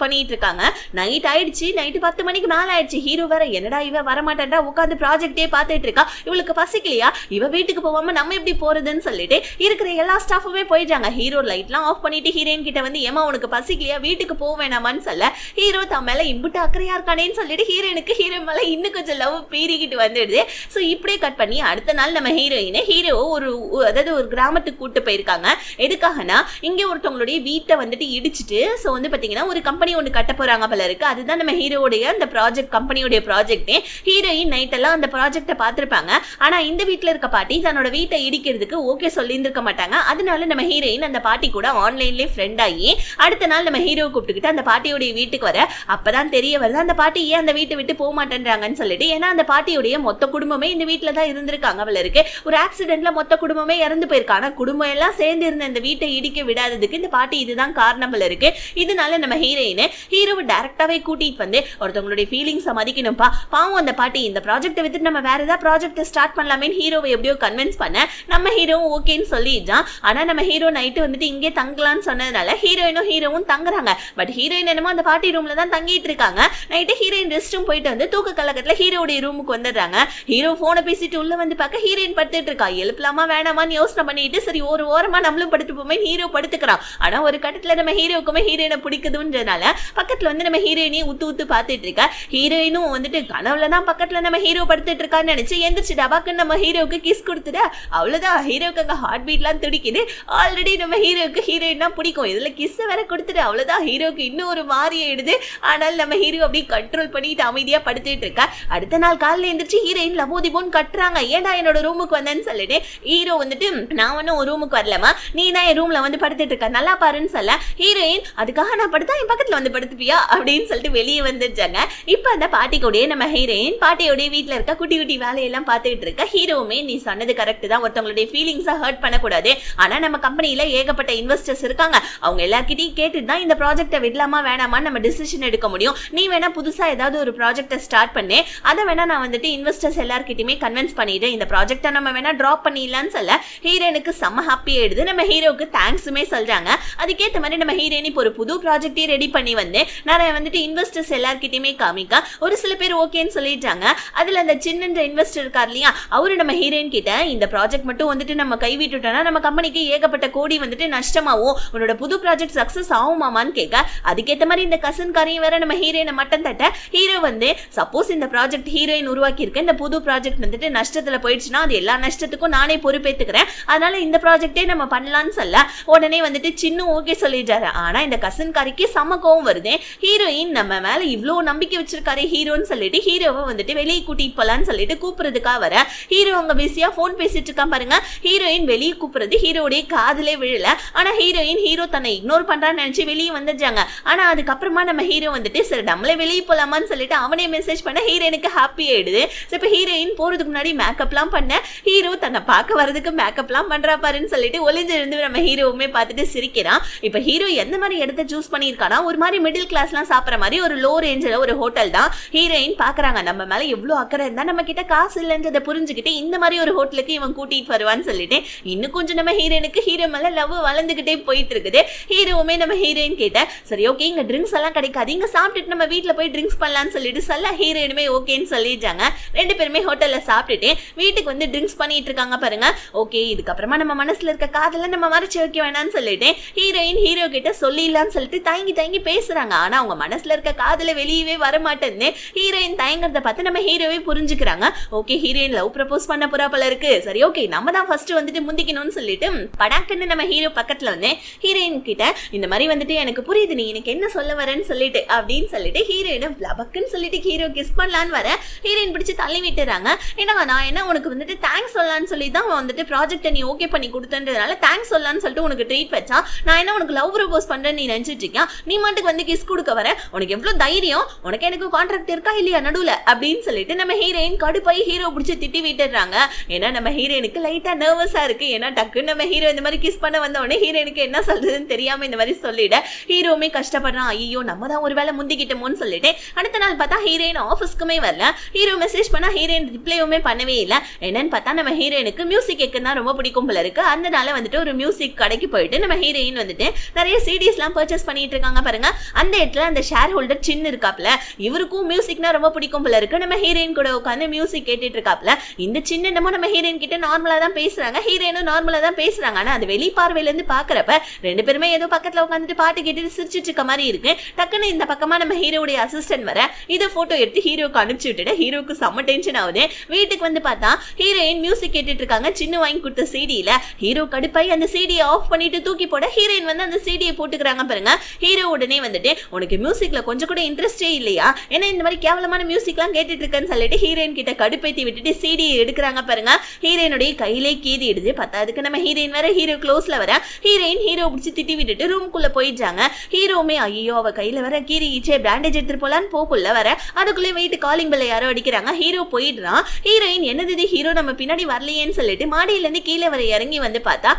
பண்ணிட்டு இருக்காங்க. நைட் ஆயிடுச்சு, நைட்டு 10 மணிக்கு மேல ஆயிடுச்சு. ஹீரோ வேற என்னடா இவ வரமாட்டா உட்காந்து ப்ராஜெக்டே பார்த்துட்டு இருக்கா, இவளுக்கு பசிக்கலையா, இவ வீட்டுக்கு போகாம நம்ம எப்படி போறதுன்னு சொல்லிட்டு இருக்கிற எல்லா ஸ்டாஃபுமே போயிட்டாங்க. ஹீரோ லைட்லாம் ஆஃப் பண்ணிட்டு ஹீரோயின் கிட்ட வந்து ஏமா உனக்கு பசிக்கலையா வீட்டுக்கு போக வேணாமான்னு சொல்ல, ஹீரோ தன் மேல இம்புட்டு அக்கறையா இருக்கானேன்னு சொல்லிட்டு ஹீரோயினுக்கு ஹீரோ மேல இன்னும் கொஞ்சம் லவ் பீறிக்கிட்டு வந்துடுது. ஸோ இப்படியே கட் பண்ணி அடுத்த நாள் நம்ம ஹீரோ ஒரு கிராமத்துக்கு கூட்டு போயிருக்காங்க. எதுக்காகனா இங்க ஒருத்தவங்களுடைய வீட்டை வந்துட்டு இடிச்சிட்டு ஸோ வந்து பாத்தீங்கன்னா ஒரு கம்பெனி ஒன்று கட்ட போறாங்க போல இருக்கு. அதுதான் நம்ம ஹீரோடைய அந்த ப்ராஜெக்ட் கம்பெனியோட ப்ராஜெக்ட். ஹீரோயின் நைட் எல்லாம் அந்த ப்ராஜெக்டை பார்த்திருப்பாங்க. ஆனா இந்த வீட்டுல இருக்க பாட்டி தன்னோட வீட்டை இடிக்கிறதுக்கு ஓகே சொல்லியிருந்திருக்க மாட்டாங்க. அதனால நம்ம ஹீரோயின் அந்த பாட்டி கூட ஆன்லைன்லேயே ஃப்ரெண்ட் ஆகி அடுத்த நாள் நம்ம ஹீரோ கூப்பிட்டுக்கிட்டு அந்த பாட்டியோடைய வீட்டுக்கு வர அப்பதான் தெரிய வருது அந்த பாட்டி ஏன் அந்த வீட்டை விட்டு போக மாட்டேன்றாங்கன்னு சொல்லிட்டு. ஏன்னா அந்த பாட்டியோடைய மொத்த குடும்பமே இந்த வீட்டுல தான் இருந்திருக்காங்க போல இருக்கு. ஒரு ஆக்சிடென்ட்ல மொத்த குடும்பமே இறந்து போயிருக்காங்க. ஆனா குடும்பம் எல்லாம் சேர்ந்து இருந்த இந்த வீட்டை இடிக்க விடாததுக்கு இந்த பாட்டி இதுதான் காரணம் போல இருக்கு. இதனால நம்ம ஹீரோவை டைரக்டாவே கூட்டிட்டு வந்து ஒருத்தவங்களுடைய ஃபீலிங்ஸை மதிக்கணும்ப்பா, பாவம் அந்த பாட்டி இந்த ப்ராஜெக்டை வித்துட்டு நம்ம வேற ஏதாவது ப்ராஜெக்டை ஸ்டார்ட் பண்ணலாமே ஹீரோவை எப்படியோ கன்வின்ஸ் பண்ண நம்ம ஹீரோவும் ஓகேன்னு சொல்லிடுறான். ஆனா நம்ம ஹீரோ நைட்டு வந்துட்டு இங்கே தங்கலான்னு சொன்னதுனால ஹீரோவும் தங்குறாங்க. பட் ஹீரோயின் என்னமோ அந்த பாட்டி ரூம்ல தான் தங்கிட்டு இருக்காங்க. நைட்டு ஹீரோயின் ரெஸ்ட் ரூம் போயிட்டு வந்து தூக்க கலக்கத்துல ஹீரோடைய ரூமுக்கு வந்துடுறாங்க. ஹீரோ போனை பேசிட்டு உள்ள வந்து பார்க்க ஹீரோயின் படுத்துட்டு இருக்கா. எழுப்பலாமா வேணாமான்னு யோசனை பண்ணிட்டு சரி ஒரு ஓரமா நம்மளும் படுத்து போமே ஹீரோ படுத்துக்கிறான். ஆனா ஒரு கட்டத்துல நம்ம ஹீரோக்குமே ஹீரோயினை பிடிக்குதுன்றதுனால பக்கத்துல வந்து நம்ம ஹீரோயினையும் ஊத்து பார்த்துட்டு இருக்கா. ஹீரோயினும் வந்துட்டு கனவுல தான் பக்கத்துல நம்ம ஹீரோ படுத்துட்டு இருக்கான்னு நினைச்சு எந்திரிச்சு டபாக்குன்னு நம்ம ஹீரோக்கு கிஸ் கொடுத்துட. அவ்வளவுதான், ஹீரோக்கு அங்க ஹார்ட் பீட்லாம் துடிக்குது. ஆல்ரெடி நம்ம ஹீரோக்கு ஹீரோயின் தான் பிடிக்கும், இதுல கிஸ் வேற கொடுத்துட்டு அவ்வளவுதான் ஹீரோக்கு இன்னும் ஒரு மாறி ஆயிடுது. ஆனால் நம்ம ஹீரோ அப்படியே கண்ட்ரோல் பண்ணிட்டு அமைதியா படுத்துட்டு இருக்கா. அடுத்த நாள் காலையில எந்திரிச்சு ஹீரோயின் லபோதிபோன்னு கட்டுறாங்க. ஏன்டா என்னோட ரூமுக்கு வந்தேன்னு சொல்லிட்டு ஹீரோ வந்துட்டு நான் ஒன்னும் ஒரு ரூமுக்கு வரலமா, நீ தான் என் ரூம்ல வந்து படுத்துட்டு இருக்க, நல்லா பாருன்னு சொல்ல ஹீரோயின் அதுக்காக நான் படுத்தா என் பக்கத்துல வந்து படுத்துப்பியா அப்படின்னு சொல்லிட்டு வெளியே வந்துருச்சாங்க. இப்ப அந்த பாட்டிக்கூடயே நம்ம ஹீரோயின் பாட்டியோடைய வீட்டுல இருக்க குட்டி குட்டி வேலையெல்லாம் பார்த்துட்டு இருக்க. ஹீரோவுமே நீ சொன்னது கரெக்ட் தான், ஒருத்தவங்களுடைய ஃபீலிங்ஸை ஹர்ட் பண்ணக்கூடாது. ஆனா நம்ம கம்பெனியில ஏகப்பட்ட இன்வெஸ்டர்ஸ் இருக்காங்க, அவங்க எல்லார்கிட்டையும் கேட்டுட்டு தான் இந்த ப்ராஜெக்டை விடலாமா வேணாமான்னு நம்ம டிசிஷன் எடுக்க முடியும். நீ வேணா புதுசா ஏதாவது ஒரு ப்ராஜெக்டை ஸ்டார்ட் பண்ணு, அதை வேணா நான் வந்துட்டு இன்வெஸ்டர்ஸ் எல்லார்கிட்டயுமே கன்வின்ஸ் பண்ணிட்டு இந்த ப்ராஜெக்டை நம்ம வேணா டிராப் பண்ணிடலான்னு சொல்ல ஹீரோனுக்கு செம்ம ஹாப்பி ஆயிடுது. நம்ம ஹீரோக்கு தேங்க்ஸுமே சொல்றாங்க. அதுக்கேற்ற மாதிரி நம்ம ஹீரோயின் இப்போ ஒரு புது ப்ராஜெக்டே ரெடி பண்ணி வந்து நான் வந்துட்டு இன்வெஸ்டர்ஸ் எல்லார்கிட்டயுமே காமிக்க ஒரு சில பேர் ஓகேன்னு சொல்லிட்டாங்க. அதுல அந்த சின்ன இன்வெஸ்டர் இருக்கார் இல்லையா, அவரு நம்ம ஹீரோயின் கிட்ட இந்த ப்ராஜெக்ட் மட்டும் வந்துட்டு நம்ம கைவிட்டுட்டோம்னா நம்ம கம்பெனிக்கு ஏகப்பட்ட கோடி வந்துட்டு நஷ்டமாவும் உன்னோட புது ப்ராஜெக்ட் சக்சஸ் ஆகுமாமான்னு கேட்க அதுக்கேற்ற மாதிரி இந்த கசின்காரையும் வேற நம்ம ஹீரோயினை மட்டம் தட்ட ஹீரோ வந்து சப்போஸ் இந்த ப்ராஜெக்ட் ஹீரோயின் உருவாக்கி இருக்க இந்த புது ப்ராஜெக்ட் வந்துட்டு நஷ்டத்துல போயிடுச்சுன்னா அது எல்லா நஷ்டத்துக்கும் நானே பொறுப்பேத்துக்கிறேன், அதனால இந்த ப்ராஜெக்டே நம்ம பண்ணலாம்னு சொல்ல உடனே வந்துட்டு சின்ன ஓகே சொல்லிட்டாரு. ஆனா இந்த கசன் காரிக்கு செம கோவம் வருது. ஹீரோயின் நம்ம மேல இவ்ளோ நம்பிக்கை வச்சிருக்காரு ஹீரோன்னு சொல்லிட்டு ஹீரோவை வந்துட்டு வெளியே கூட்டிட்டு போலான்னு சொல்லிட்டு கூப்பிடுறதுக்காக வர ஹீரோ அங்க பிஸியா போன் பேசிட்டு இருக்கான் பாருங்க. ஹீரோயின் வெளியே கூப்பிடுறது ஹீரோடைய காதுலே விழல. ஆனா ஹீரோ தன்னை இக்னோர் பண்றான்னு நினைச்சு வெளியே வந்துட்டாங்க. ஆனா அதுக்கப்புறமா நம்ம ஹீரோ வந்துட்டு சரி நம்மளே வெளியே போலாமான்னு சொல்லிட்டு அவனே மெசேஜ் பண்ண ஹீரோயினுக்கு ஹாப்பி ஆயிடுது. இப்ப ஹீரோயின் போறதுக்கு முன்னாடி மேக்கப்லாம் பண்ண ஹீரோ தன்னை பார்க்க வரதுக்கு மேக்கப்லாம் பண்றா பாருன்னு சொல்லிட்டு ஒளிஞ்சிருந்து நம்ம ஹீரோவுமே பார்த்துட்டு சிரிக்கிறான். இப்ப ஹீரோ எந்த மாதிரி இடத்த சூஸ் பண்ணியிருக்கானா ஒரு மாதிரி மிடில் கிளாஸ்லாம் சாப்பிட்ற மாதிரி ஒரு லோ ரேஞ்சில் ஒரு ஹோட்டல் தான். ஹீரோயின் பாக்குறாங்க நம்ம மேல எவ்வளவு அக்கறை இருந்தா நம்ம கிட்ட காசு இல்லைன்றதை புரிஞ்சுக்கிட்டு இந்த மாதிரி ஒரு ஹோட்டலுக்கு இவன் கூட்டிட்டு வருவான்னு சொல்லிட்டு இன்னும் கொஞ்சம் நம்ம ஹீரோயினுக்கு ஹீரோ மேல லவ் வளர்ந்துகிட்டே போயிட்டு இருக்குது. ஹீரோவுமே நம்ம ஹீரோயின் கேட்ட சரி ஓகே இங்க ட்ரிங்க்ஸ் எல்லாம் கிடைக்காது, இங்க சாப்பிட்டுட்டு நம்ம வீட்டுல போய் ட்ரிங்க்ஸ் பண்ணலாம்னு சொல்லிட்டு சொல்ல ஹீரோயினுமே ஓகேன்னு சொல்லிட்டாங்க. ரெண்டு பேருமே ஹோட்டல்ல சாப்பிட்டுட்டு வீட்டுக்கு வந்து ட்ரிங்க்ஸ் பண்ணிட்டு இருக்காங்க பாருங்க. ஓகே இதுக்கப்புறமா நம்ம மனசுல இருக்க காதல நம்ம மறைச்சு வைக்க வேணாம்னு சொல்லிட்டு ஹீரோயின் ஹீரோ கிட்ட சொல்லிடலாம்னு சொல்லிட்டு தயங்கி பேசுறாங்க. ஆனா அவங்க மனசுல இருக்க காதல வெளியவே வர மாட்டேன்னு ஹீரோயின் தயங்கறத பார்த்து நம்ம ஹீரோவே புரிஞ்சுக்கிறாங்க. ஓகே ஹீரோயின் லவ் ப்ரப்போஸ் பண்ண போறா போல இருக்கு, சரி ஓகே நம்ம தான் ஃபர்ஸ்ட் வந்துட்டு முந்திக்கணும்னு சொல்லிட்டு படாக்குன்னு நம்ம ஹீரோ பக்கத்துல வந்து ஹீரோயின் கிட்ட இந்த மாதிரி வந்துட்டு எனக்கு புரியுது நீ எனக்கு என்ன சொல்ல வரேன்னு சொல்லிட்டு அப்படின்னு சொல்லிட்டு ஹீரோயினும் லபக்குன்னு சொல்லிட்டு ஹீரோ கிஸ் பண்ணலான்னு வர ஹீரோயின் பிடிச்சு தள்ளி விட்டுறாங்க. ஏன்னா நான் என்ன உனக்கு வந்துட்டு தேங்க்ஸ் சொல்லலான்னு சொல்லி தான் வந்துட்டு ப்ராஜெக்டை நீ ஓகே பண்ணி கொடுத்தன்றதுனால தேங்க்ஸ் சொல்லலான்னு சொல்லிட்டு உனக்கு ட்ரீட் வச்சா நான் என்ன உனக்கு லவ் ப்ரப்போஸ் பண்றேன்னு நீ நினைச்சிட்டு இருக்கியா, நீ மட்டும் வந்து கிஸ் கொடுக்க வர, உனக்கு எவ்வளவு தைரியம், உனக்கு எனக்கு கான்ட்ராக்ட் இருக்கா இல்லையா நடுவுல அப்படின்னு சொல்லிட்டு நம்ம ஹீரோயின் கடுப்பாய் ஹீரோ பிடிச்சி திட்டி விட்டுறாங்க. ஏன்னா நம்ம ஹீரோயினுக்கு லைட்டா நர்வஸா இருக்கு. ஏன்னா டக்குன்னு நம்ம ஹீரோ இந்த மாதிரி கிஸ் பண்ண வந்த உடனே ஹீரோயினுக்கு என்ன சொல்றதுன்னு தெரியாம இந்த மாதிரி சொல்லிட ஹீரோவுமே கஷ்டப்படுறான். ஐயோ நம்ம தான் ஒரு வேலை முந்திக்கிட்டோமோன்னு சொல்லிட்டு அடுத்த நாள் பார்த்தா ஹீரோயின் ஆஃபீஸ்க்குமே வரல. ஹீரோ மெசேஜ் பண்ணா ஹீரோயின் ரிப்ளையுமே பண்ணவே இல்லை. என்னன்னு பார்த்தா நம்ம ஹீரோயினுக்கு மியூசிக் கேட்கறதுனா ரொம்ப பிடிக்கும் போல இருக்கு. அதனால வந்துட்டு ஒரு மியூசிக் கடைக்கு போயிட்டு நம்ம ஹீரோயின் வந்துட்டு நிறைய சிடிஸ் எல்லாம் பர்ச்சேஸ் பண்ணிட்டு இருக்காங்க பாருங்க. அந்த இடத்துல அந்த ஷேர் ஹோல்டர் சின்ன இருக்காப்ல, இவருக்கும் மியூசிக்னா ரொம்ப பிடிக்கும் போல இருக்கு. நம்ம ஹீரோயின் கூட உட்காந்து மியூசிக் கேட்டுட்டு இருக்காப்ல. இந்த சின்ன நம்ம ஹீரோயின் கிட்ட நார்மலா தான் பேசுறாங்க, ஹீரோயினும் நார்மலா தான் பேசுறாங்க. ஆனா அது வெளி பார்வையில இருந்து பாக்குறப்ப ரெண்டு பேருமே ஏதோ பக்கத்துல உட்காந்துட்டு பாட்டு கேட்டுட்டு சிரிச்சிட்டு இருக்க மாதிரி இருக்கு. டக்குன்னு இந்த பக்கமா நம்ம ஹீரோடைய அசிஸ்டன்ட் வர இதை போட்டோ எடுத்து ஹீரோக்கு அனுப்பிச்சு விட்டுட்டு ஹீரோக்கு செம்ம டென்ஷன் ஆகுது. வீட்டுக்கு வந்து பார்த்தா ஹீரோயின் மியூசிக் கேட்டுட்டு இருக்காங்க. சின்ன வாங்கி கொடுத்த சிடியில ஹீரோ கடுப்பாய் அந்த சிடியை ஆஃப் பண்ணிட்டு தூக்கி போட ஹீரோயின் வந்து அந்த சிடியை போட்டுக்கிறாங்க பாருங்க. ஹீரோ உடனே வந்துட்டு உனக்கு மியூசிக்ல கொஞ்சம் கூட இன்ட்ரெஸ்டே இல்லையா, ஏன்னா இந்த மாதிரி கேவலமான மியூசிக்லாம் கேட்டுட்டு இருக்கேன்னு சொல்லிட்டு ஹீரோயின் கிட்ட கடுப்பேத்தி விட்டுட்டு சிடி எடுக்கிறாங்க பாருங்க. ஹீரோயினுடைய கையிலே கீறிடுது. பத்தாதுக்கு நம்ம ஹீரோயின் வேற ஹீரோ க்ளோஸ்ல வர ஹீரோயின் ஹீரோ பிடிச்சி திட்டி விட்டுட்டு ரூம்குள்ள போயிட்டாங்க. ஹீரோமே ஐயோ அவ கையில வர கீறிச்சே பேண்டேஜ் எடுத்துட்டு போலான்னு போக்குள்ள வர அதுக்குள்ளே வெயிட் காலிங் பெல்ல யாரோ அடிக்கிறாங்க. ஹீரோ போயிடுறான். ஹீரோயின் என்னது ஹீரோ நம்ம பின்னாடி வரலையேன்னு சொல்லிட்டு மாடியில இருந்து கீழே வர இறங்கி வந்து பார்த்தா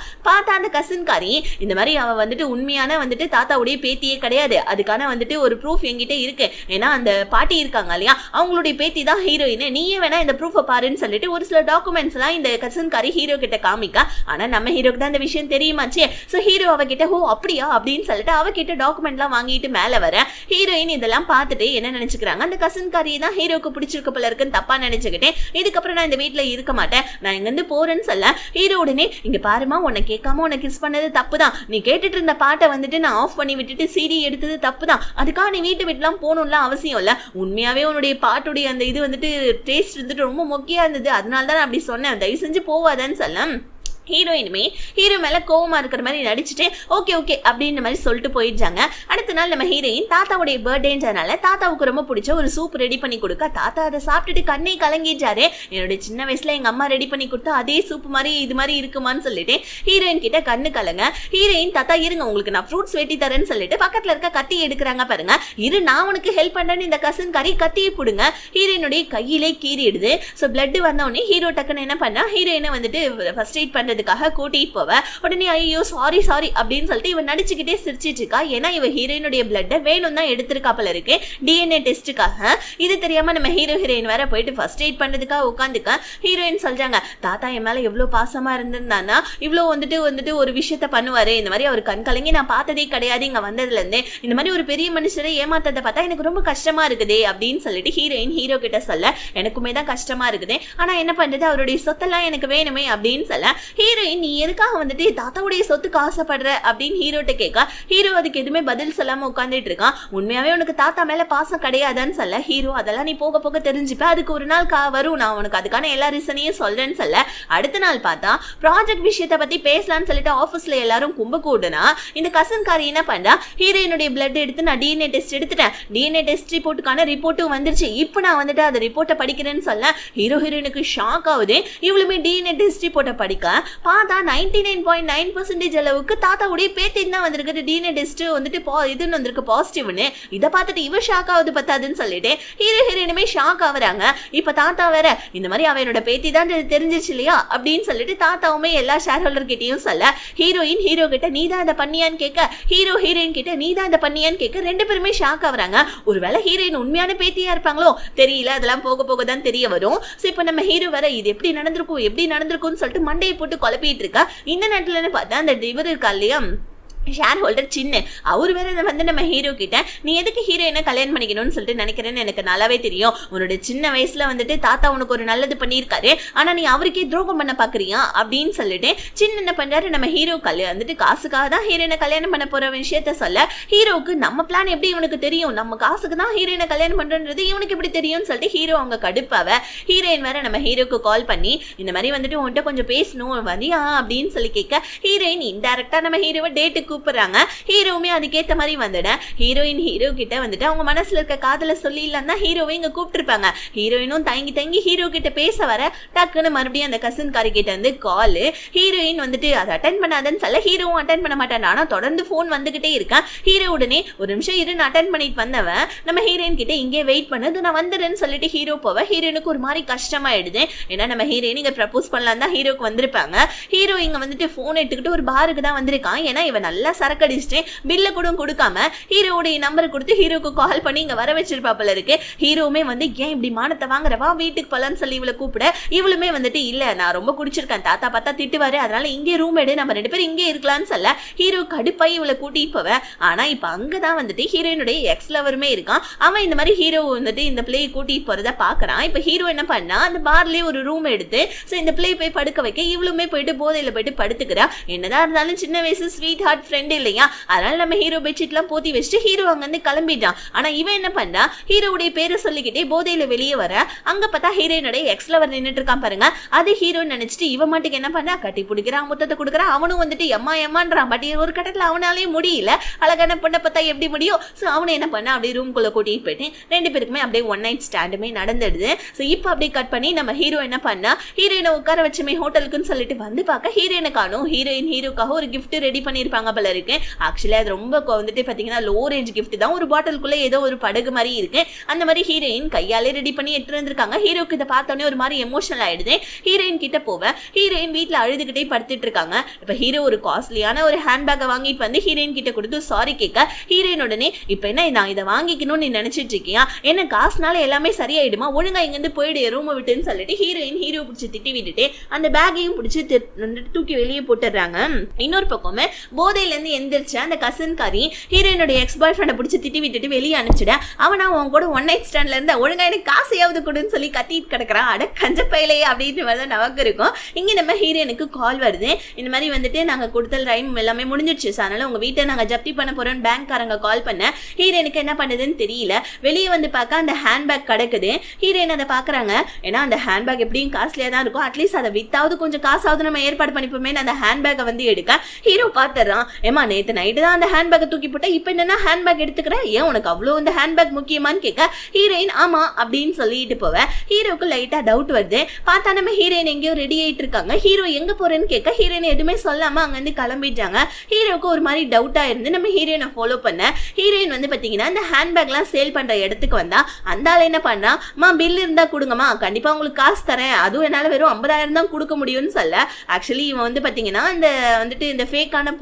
அந்த கசின்காரி இந்த மாதிரி அவ வந்துட்டு உண்மையான வந்துட்டு தாத்தாவுடைய பேத்தியே கிடையாது, அதுக்கான வந்துட்டு ஒரு ப்ரூஃப் என்கிட்ட இருக்கு, ஏன்னா அந்த பாட்டி இருக்காங்க இல்லையா அவங்களுடைய பேத்தி தான் ஹீரோயின், நீயே வேணா இந்த ப்ரூஃபை பாருன்னு சொல்லிட்டு ஒரு சில டாக்குமெண்ட்ஸ் எல்லாம் இந்த கசின்காரி ஹீரோ கிட்ட காமிக்க. ஆனா நம்ம ஹீரோக்கு தான் இந்த விஷயம் தெரியுமாச்சே. சோ ஹீரோ அவகிட்ட ஓ அப்படியா அப்படின்னு சொல்லிட்டு அவகிட்ட டாக்குமெண்ட் எல்லாம் வாங்கிட்டு மேல வர ஹீரோயின் இதெல்லாம் பார்த்துட்டு என்ன நினைச்சுக்கிறாங்க, அந்த கசின்காரியை தான் ஹீரோக்கு பிடிச்சிருக்க போல இருக்குன்னு தப்பா நினைச்சுக்கிட்டேன், இதுக்கப்புறம் நான் இந்த வீட்டுல இருக்க மாட்டேன், நான் இங்க இருந்து போறேன்னு சொல்ல ஹீரோ உடனே இங்க பாருமா உன்னை கேட்காம உன்னை கிஸ் பண்ணது தப்பு தான், நீ கேட்டுட்டு இருந்த பாட்டை வந்துட்டு நான் ஆஃப் பண்ணி விட்டுட்டு சிடி எடுத்தது தப்பு தான், அதுக்காக நீ வீட்டு விட்டுலாம் போகணும்லாம் அவசியம் இல்ல, உண்மையாவே உன்னுடைய பாட்டுடைய அந்த இது வந்துட்டு டேஸ்ட் இருந்துட்டு ரொம்ப மொக்கையா இருந்தது, அதனால தான் நான் அப்படி சொன்னேன், தயவு செஞ்சு போவாதன்னு சொல்ல ஹீரோயினுமே ஹீரோ மேல கோவமா இருக்கிற மாதிரி நடிச்சுட்டு ஓகே ஓகே அப்படின்ற மாதிரி சொல்லிட்டு போயிடுறாங்க. அடுத்த நாள் நம்ம ஹீரோயின் தாத்தாவுடைய பர்த்டேன்றதுனால தாத்தாவுக்கு ரொம்ப பிடிச்ச ஒரு சூப் ரெடி பண்ணி கொடுக்க தாத்தா அதை சாப்பிட்டுட்டு கண்ணை கலங்கிட்டாரு. என்னுடைய சின்ன வயசுல எங்க அம்மா ரெடி பண்ணி கொடுத்தா அதே சூப் மாதிரி இது மாதிரி இருக்குமான்னு சொல்லிட்டு ஹீரோயின் கிட்ட கண்ணு கலங்க. ஹீரோயின் தாத்தா இருங்க உங்களுக்கு நான் ஃப்ரூட்ஸ் வெட்டி தரேன்னு சொல்லிட்டு பக்கத்துல இருக்க கத்தி எடுக்கிறாங்க பாருங்க. இரு நான் உனக்கு ஹெல்ப் பண்றேன்னு இந்த கசின் கறி கத்தியை போடுங்க. ஹீரோயினுடைய கையிலே கீறிடுது. ஸோ பிளட் வந்தோடனே ஹீரோ டக்குன்னு என்ன பண்ணா ஹீரோயினை வந்துட்டு ஃபர்ஸ்ட் எய்ட் பண்றது கூட்டிட்டு போவ. உடனே ஐயோ சாரி சாரி அப்படின்னு சொல்லிட்டு இவன் நடிச்சுக்கிட்டே சிரிச்சிட்டு இருக்கா. ஏன்னா இவ ஹீரோயினுடைய பிளட் வேணும் தான் எடுத்திருக்காப்பல இருக்கு டிஎன்ஏ டெஸ்ட்டுக்காக. இது தெரியாம நம்ம ஹீரோயின் வேற போயிட்டு ஃபர்ஸ்ட் எய்ட் பண்றதுக்காக உட்காந்துக்க. ஹீரோயின் சொல்றாங்க தாத்தா என் மேல எவ்வளவு பாசமா இருந்திருந்தானா இவ்வளவு வந்துட்டு ஒரு விஷயத்த பண்ணுவாரு, இந்த மாதிரி அவர் கண் கலங்கி நான் பார்த்ததே கிடையாது இங்க வந்ததுல இருந்து, இந்த மாதிரி ஒரு பெரிய மனுஷரை ஏமாத்ததை பார்த்தா எனக்கு ரொம்ப கஷ்டமா இருக்குதே அப்படின்னு சொல்லிட்டு ஹீரோயின் ஹீரோ கிட்ட சொல்ல எனக்குமே தான் கஷ்டமா இருக்குது, ஆனா என்ன பண்றது அவருடைய சொத்தெல்லாம் எனக்கு வேணுமே அப்படின்னு சொல்ல ஹீரோயின் நீ எதுக்காக வந்துட்டு தாத்தாவுடைய சொத்துக்கு ஆசைப்படுற அப்படின்னு ஹீரோட்ட கேட்க ஹீரோ அதுக்கு எதுவுமே பதில் சொல்லாம உட்காந்துட்டு இருக்கான். உண்மையாவே உனக்கு தாத்தா மேல பாசம் கிடையாதுன்னு சொல்ல ஹீரோ அதெல்லாம் நீ போக போக தெரிஞ்சுப்ப, அதுக்கு ஒரு நாள் வரும், நான் உனக்கு அதுக்கான எல்லா ரீசனையும் சொல்றேன்னு சொல்ல அடுத்த நாள் பார்த்தா ப்ராஜெக்ட் விஷயத்தை பத்தி பேசலாம்னு சொல்லிட்டு ஆபீஸ்ல எல்லாரும் கும்ப கூடுனா இந்த கசன்காரி என்ன பண்றா, ஹீரோயினுடைய பிளட் எடுத்து நான் டிஎன்ஏ டெஸ்ட் எடுத்துட்டேன், டிஎன்ஏ டெஸ்ட் ரிப்போர்ட்டுக்கான ரிப்போர்ட்டும் வந்துருச்சு, இப்போ நான் வந்துட்டு அந்த ரிப்போர்ட்டை படிக்கிறேன்னு சொல்ல ஹீரோயினுக்கு ஷாக் ஆகுது. இவளுமே டிஎன்ஏ டெஸ்ட் ரிப்போர்ட்டை படிக்க பார்த்தா 99.9% அளவுக்கு தாத்தாவுடைய பேத்தின் தான் வந்திருக்கு டிஎன்ஏ டெஸ்ட் வந்துட்டு இதுன்னு வந்திருக்கு பாசிட்டிவ்னு. இதை பார்த்துட்டு இவ ஷாக் ஆகுது பத்தாதுன்னு சொல்லிட்டு ஹீரோயினுமே ஷாக் ஆகுறாங்க. இப்ப தாத்தா வேற இந்த மாதிரி அவனோட பேத்தி தான் தெரிஞ்சிச்சு இல்லையா அப்படின்னு சொல்லிட்டு தாத்தாவுமே எல்லா ஷேர் ஹோல்டர் கிட்டையும் சொல்ல ஹீரோயின் ஹீரோ கிட்ட நீ தான் இதை பண்ணியான்னு கேட்க ஹீரோ ஹீரோயின் கிட்ட நீ தான் இதை பண்ணியான்னு கேட்க ரெண்டு பேருமே ஷாக் ஆகுறாங்க. ஒருவேளை ஹீரோயின் உண்மையான பேத்தியா இருப்பாங்களோ தெரியல, அதெல்லாம் போக போக தான் தெரிய வரும். சோ இப்ப நம்ம ஹீரோ வேற இது எப்படி நடந்திருக்கும்னு சொல்லிட்டு மண்டையை போட்டு குழப்பிட்டு இருக்கா. இந்த நேரத்துல பார்த்தா அந்த இவர் இருக்கா இல்லையா ஷேர் ஹோல்டர் சின்ன அவர் வேற வந்து நம்ம ஹீரோ கிட்ட நீ எதுக்கு ஹீரோயினை கல்யாணம் பண்ணிக்கணும்னு சொல்லிட்டு நினைக்கிறேன்னு எனக்கு நல்லாவே தெரியும், உன்னோட சின்ன வயசுல வந்துட்டு தாத்தா உனக்கு ஒரு நல்லது பண்ணியிருக்காரு, ஆனா நீ அவருக்கே துரோகம் பண்ண பாக்குறியா அப்படின்னு சொல்லிட்டு சின்ன என்ன பண்றாரு நம்ம ஹீரோ வந்துட்டு காசுக்காக தான் ஹீரோயினை கல்யாணம் பண்ண போற விஷயத்த சொல்ல ஹீரோக்கு நம்ம பிளான் எப்படி இவனுக்கு தெரியும், நம்ம காசுக்கு தான் ஹீரோயினை கல்யாணம் பண்றது இவனுக்கு எப்படி தெரியும்னு சொல்லிட்டு ஹீரோ அவங்க கடுப்பாவ ஹீரோயின் வேற நம்ம ஹீரோக்கு கால் பண்ணி இந்த மாதிரி வந்துட்டு உன்கிட்ட கொஞ்சம் பேசணும் வரியா அப்படின்னு சொல்லி கேட்க ஹீரோயின் இன்டைரக்டா நம்ம ஹீரோவை டேட்டுக்கு கூப்பிடுறாங்க. ஹீரோவுமே அதுக்கேற்ற மாதிரி வந்துட ஹீரோயின் ஹீரோ கிட்ட வந்துட்டு அவங்க மனசுல இருக்க காதல சொல்லிடலாம் தான் ஹீரோவை இங்க கூப்பிட்டுருப்பாங்க. ஹீரோயினும் தங்கி ஹீரோ கிட்ட பேச வர டக்குன்னு மறுபடியும் அந்த கசின் காரி கிட்ட வந்து கால் ஹீரோயின் வந்துட்டு அதை அட்டன் பண்ணாதன்னு சொல்ல ஹீரோவும் அட்டன் பண்ண மாட்டான். ஆனா தொடர்ந்து போன் வந்துகிட்டே இருக்கான். ஹீரோ உடனே ஒரு நிமிஷம் இருந்து அட்டன் பண்ணிட்டு வந்தவன் நம்ம ஹீரோயின் கிட்ட இங்கே வெயிட் பண்ணது நான் வந்துடுன்னு சொல்லிட்டு ஹீரோ போவ ஹீரோனுக்கு ஒரு மாதிரி கஷ்டமாயிடுது. ஏன்னா நம்ம ஹீரோயின் இங்க ப்ரப்போஸ் பண்ணலாம் தான் ஹீரோக்கு வந்திருப்பாங்க. ஹீரோ இங்க வந்துட்டு போன் எடுத்துக்கிட்டு ஒரு பாருக்கு தான் வந்திருக்கான். ஏன்னா இவன் நல்லா சரக்கடிச்சுட்டு பில்ல கூட கொடுக்காம ஹீரோவுடைய நம்பர் கொடுத்து ஹீரோக்கு கால் பண்ணி இங்க வர வச்சிருப்பாப்புல இருக்கு. ஹீரோவுமே வந்து ஏன் இப்படி மானத்தை வாங்குறவா வீட்டுக்கு போலான்னு சொல்லி இவளை கூப்பிட இவளுமே வந்துட்டு இல்ல நான் ரொம்ப குடிச்சிருக்கேன் தாத்தா பார்த்தா திட்டுவாரு, அதனால இங்கே ரூம் எடு நம்ம ரெண்டு பேரும் இங்கே இருக்கலாம்னு சொல்ல ஹீரோ கடுப்பாய் இவளை கூட்டிட்டு போவ. ஆனா இப்ப அங்கதான் வந்துட்டு ஹீரோயினுடைய எக்ஸ் லவருமே இருக்கான். அவன் இந்த மாதிரி ஹீரோ வந்துட்டு இந்த பிள்ளையை கூட்டிட்டு போறத பாக்குறான். இப்ப ஹீரோ என்ன பண்ணா அந்த பார்லயே ஒரு ரூம் எடுத்து இந்த பிள்ளையை போய் படுக்க வைக்க இவளுமே போயிட்டு போதையில போயிட்டு படுத்துக்கிறா. என்னதான் இருந்தாலும் சின்ன வயசு ஸ்வீட் ஹார்ட் ஃப்ரெண்ட் இல்லையா, அதனால நம்ம ஹீரோ பெட்ஷீட்லாம் போத்தி வச்சுட்டு ஹீரோ அங்க இருந்து கிளம்பிட்டான். ஆனா இவன் என்ன பண்ணா ஹீரோவுடைய பேரை சொல்லிக்கிட்டே போதையில வெளியே வர அங்க பார்த்தா ஹீரோயினுடைய எக்ஸ் லவர் நின்னுட்டு இருக்கான் பாருங்க. அது ஹீரோ நினைச்சிட்டு இவன் மாட்டுக்கு என்ன பண்ணா கட்டி பிடிக்கிறான், முத்தத்தை கொடுக்குறான். அவனும் வந்துட்டு எம்மான்றான். பட் ஒரு கட்டத்துல அவனாலே முடியல, அழகான பொண்ணை பார்த்தா எப்படி முடியும். சோ அவனை என்ன பண்ணா அப்படியே ரூம்குள்ள கூட்டிட்டு போயிட்டு ரெண்டு பேருக்குமே அப்படியே ஒன் நைட் ஸ்டாண்டுமே நடந்துடுது. சோ இப்போ அப்படியே கட் பண்ணி நம்ம ஹீரோ என்ன பண்ணா ஹீரோயினை உட்கார வச்சுமே ஹோட்டலுக்குன்னு சொல்லிட்டு வந்து பார்க்க ஹீரோயினை காணும். ஹீரோயின் ஹீரோக்காக ஒரு கிஃப்ட் ரெடி பண்ணிருப்பாங்க போல இருக்கு. ஆக்சுவலி அது ரொம்ப வந்துட்டு பாத்தீங்கன்னா லோ ரேஞ்ச் கிஃப்ட் தான். ஒரு பாட்டிலுக்குள்ள ஏதோ ஒரு படகு மாதிரி இருக்கு. அந்த மாதிரி ஹீரோயின் கையாலே ரெடி பண்ணி எடுத்து வந்திருக்காங்க. ஹீரோக்கு இதை பார்த்தோன்னே ஒரு மாதிரி எமோஷனல் ஆயிடுது. ஹீரோயின் கிட்ட போவ ஹீரோயின் வீட்டுல அழுதுகிட்டே படுத்துட்டு இருக்காங்க. இப்ப ஹீரோ ஒரு காஸ்ட்லியான ஒரு ஹேண்ட்பேக்கை வாங்கிட்டு வந்து ஹீரோயின் கிட்ட கொடுத்து சாரி கேட்க ஹீரோயின் உடனே இப்ப என்ன நான் இதை வாங்கிக்கணும்னு நீ நினைச்சிட்டு இருக்கியா, என்ன காசுனால எல்லாமே சரியாயிடுமா, ஒழுங்கா இங்க இருந்து போயிடு ரூம் விட்டுன்னு சொல்லிட்டு ஹீரோயின் ஹீரோ பிடிச்சி திட்டி விட்டுட்டு அந்த பேக்கையும் பிடிச்சி தூக்கி வெளியே போட்டுறாங்க. இன்னொரு பக்கமே போதையில இருந்து எந்திரிச்சு அந்த கசன் காரி ஹீரோயினுடைய எக்ஸ் பாய் ஃப்ரெண்டை பிடிச்சி திட்டி விட்டுட்டு வெளியே அனுப்பிச்சிட அவனா அவன் கூட ஒன் நைட் ஸ்டாண்ட்ல இருந்து ஒழுங்கா எனக்கு காசையாவது கொடுன்னு சொல்லி கத்திட்டு கிடக்குறான். அட கஞ்ச பயிலையே அப்படின்னு வந்து நமக்கு இருக்கும். இங்க நம்ம ஹீரோயினுக்கு கால் வருது. இந்த மாதிரி வந்துட்டு நாங்க கொடுத்தல் ரைம் எல்லாமே முடிஞ்சிடுச்சு, அதனால உங்க வீட்டை நாங்க ஜப்தி பண்ண போறோம்னு பேங்க்காரங்க கால் பண்ண ஹீரோயினுக்கு என்ன பண்ணுதுன்னு தெரியல. வெளியே வந்து பார்க்க அந்த ஹேண்ட்பேக் கிடக்குது. ஹீரோயின் அதை பாக்குறாங்க. ஏன்னா அந்த ஹேண்ட்பேக் எப்படியும் காஸ்ட்லியா தான் இருக்கும், அட்லீஸ்ட் அதை வித்தாவது கொஞ்சம் காசாவது நம்ம ஏற்பாடு பண்ணிப்போமே. அந்த ஹேண்ட்பேக்கை வந்து எடுக்க ஹீரோ பாத்துறான். ஏமா நேத்து நைட்டு தான் அந்த ஹேண்ட்பேக்கை தூக்கி போட்ட, இப்ப என்னன்னா ஹேண்ட்பேக் எடுத்துக்கிற, ஏன் உனக்கு அவ்வளவு இந்த ஹேண்ட்பேக் முக்கியமான்னு கேட்க ஹீரோயின் ஆமா அப்படின்னு சொல்லிட்டு போவ. ஹீரோக்கு லைட்டா டவுட் வருது. பார்த்தா நம்ம ஹீரோயின் எங்கேயோ ரெடி ஆயிட்டு இருக்காங்க. ஹீரோ எங்க போறேன்னு கேட்க ஹீரோயின் எதுவுமே சொல்லாம அங்க இருந்து கிளம்பிட்டாங்க. ஹீரோக்கு ஒரு மாதிரி டவுட்டா இருந்து நம்ம ஹீரோயினை ஃபாலோ பண்ண ஹீரோயின் வந்து பாத்தீங்கன்னா இந்த ஹேண்ட்பேக்லாம் சேல் பண்ற இடத்துக்கு வந்தா அந்த ஆள் என்ன பண்ணா பில் இருந்தா கொடுங்கம்மா, கண்டிப்பா உங்களுக்கு காசு தரேன், அதுவும் என்னால வெறும் 50,000 தான் கொடுக்க முடியும்னு சொல்ல ஆக்சுவலி இவன் வந்து பாத்தீங்கன்னா இந்த வந்துட்டு இந்த ஃபேக்கான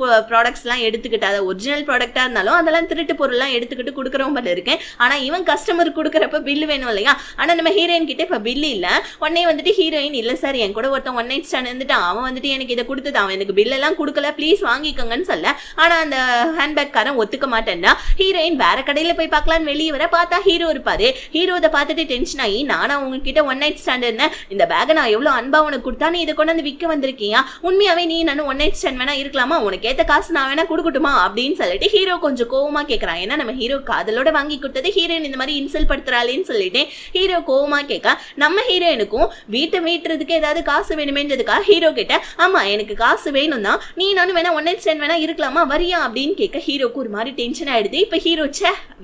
ப்ராடக்ட்ஸ்லாம் எடுத்துக்கிட்டு அதை ஒரிஜினல் ப்ராடக்டா இருந்தாலும் அதெல்லாம் திருட்டு பொருள்லாம் எடுத்துக்கிட்டு கொடுக்குறோம் பட் இருக்கேன். ஆனா இவன் கஸ்டமர் கொடுக்குறப்ப பில்லு வேணும் இல்லையா? ஆனா நம்ம ஹீரோயின் கிட்ட இப்ப பில்லு இல்ல. உடனே வந்துட்டு ஹீரோயின் இல்ல சார் என் கூட ஒருத்தன் ஒன் நைட் ஸ்டாண்ட் இருந்துட்டான், அவன் வந்துட்டு எனக்கு இதை கொடுத்தது, அவன் எனக்கு பில் எல்லாம் கொடுக்கல, ப்ளீஸ் வாங்கிக்கோங்கன்னு சொல்ல. ஆனா அந்த ஹேண்ட்பேக் காரன் ஒத்துக்க மாட்டேன்னா ஹீரோயின் வேற கடையில போய் பார்க்கலான்னு வெளியே வர பார்த்தா ஹீரோ இருப்பாரு. ஹீரோ இதை பார்த்துட்டு டென்ஷன் ஆகி நானா உங்ககிட்ட ஒன் நைட் ஸ்டாண்ட் இருந்தேன், இந்த பேக்கை நான் எவ்வளவு அன்பா உனக்கு கொடுத்தா நீ இதை கொண்டு வந்து விற்க வந்திருக்கீங்க, உண்மையாவே நீ நானும் ஒன் நைட் ஸ்டாண்ட் வேணா இருக்கலாமா, உனக்கு ஏத்த காசு நான் வேணா கொடுக்கட்டுமா அப்படின்னு சொல்லிட்டு ஹீரோ கொஞ்சம் கோவமா கேட்கறான். ஏன்னா நம்ம ஹீரோ காதலோட வாங்கி கொடுத்தது ஹீரோயின் இந்த மாதிரி இன்சல்ட் படுத்துறாளேன்னு சொல்லிட்டு ஹீரோ கோவமா கேட்க நம்ம ஹீரோயினுக்கும் வீட்டை மீட்டுறதுக்கு ஏதாவது காசு வேணுமேன்றதுக்காக ஹீரோ கிட்ட ஆமா எனக்கு காசு வேணும் தான், நீ நானும் வேணா ஒன் நைட் ஸ்டாண்ட் வேணா இருக்கலாமா வரியா அப்படின்னு கேட்க ஹீரோக்கு ஒரு மாதிரி டென்ஷன் ஆயிடுது. இப்ப ஹீரோ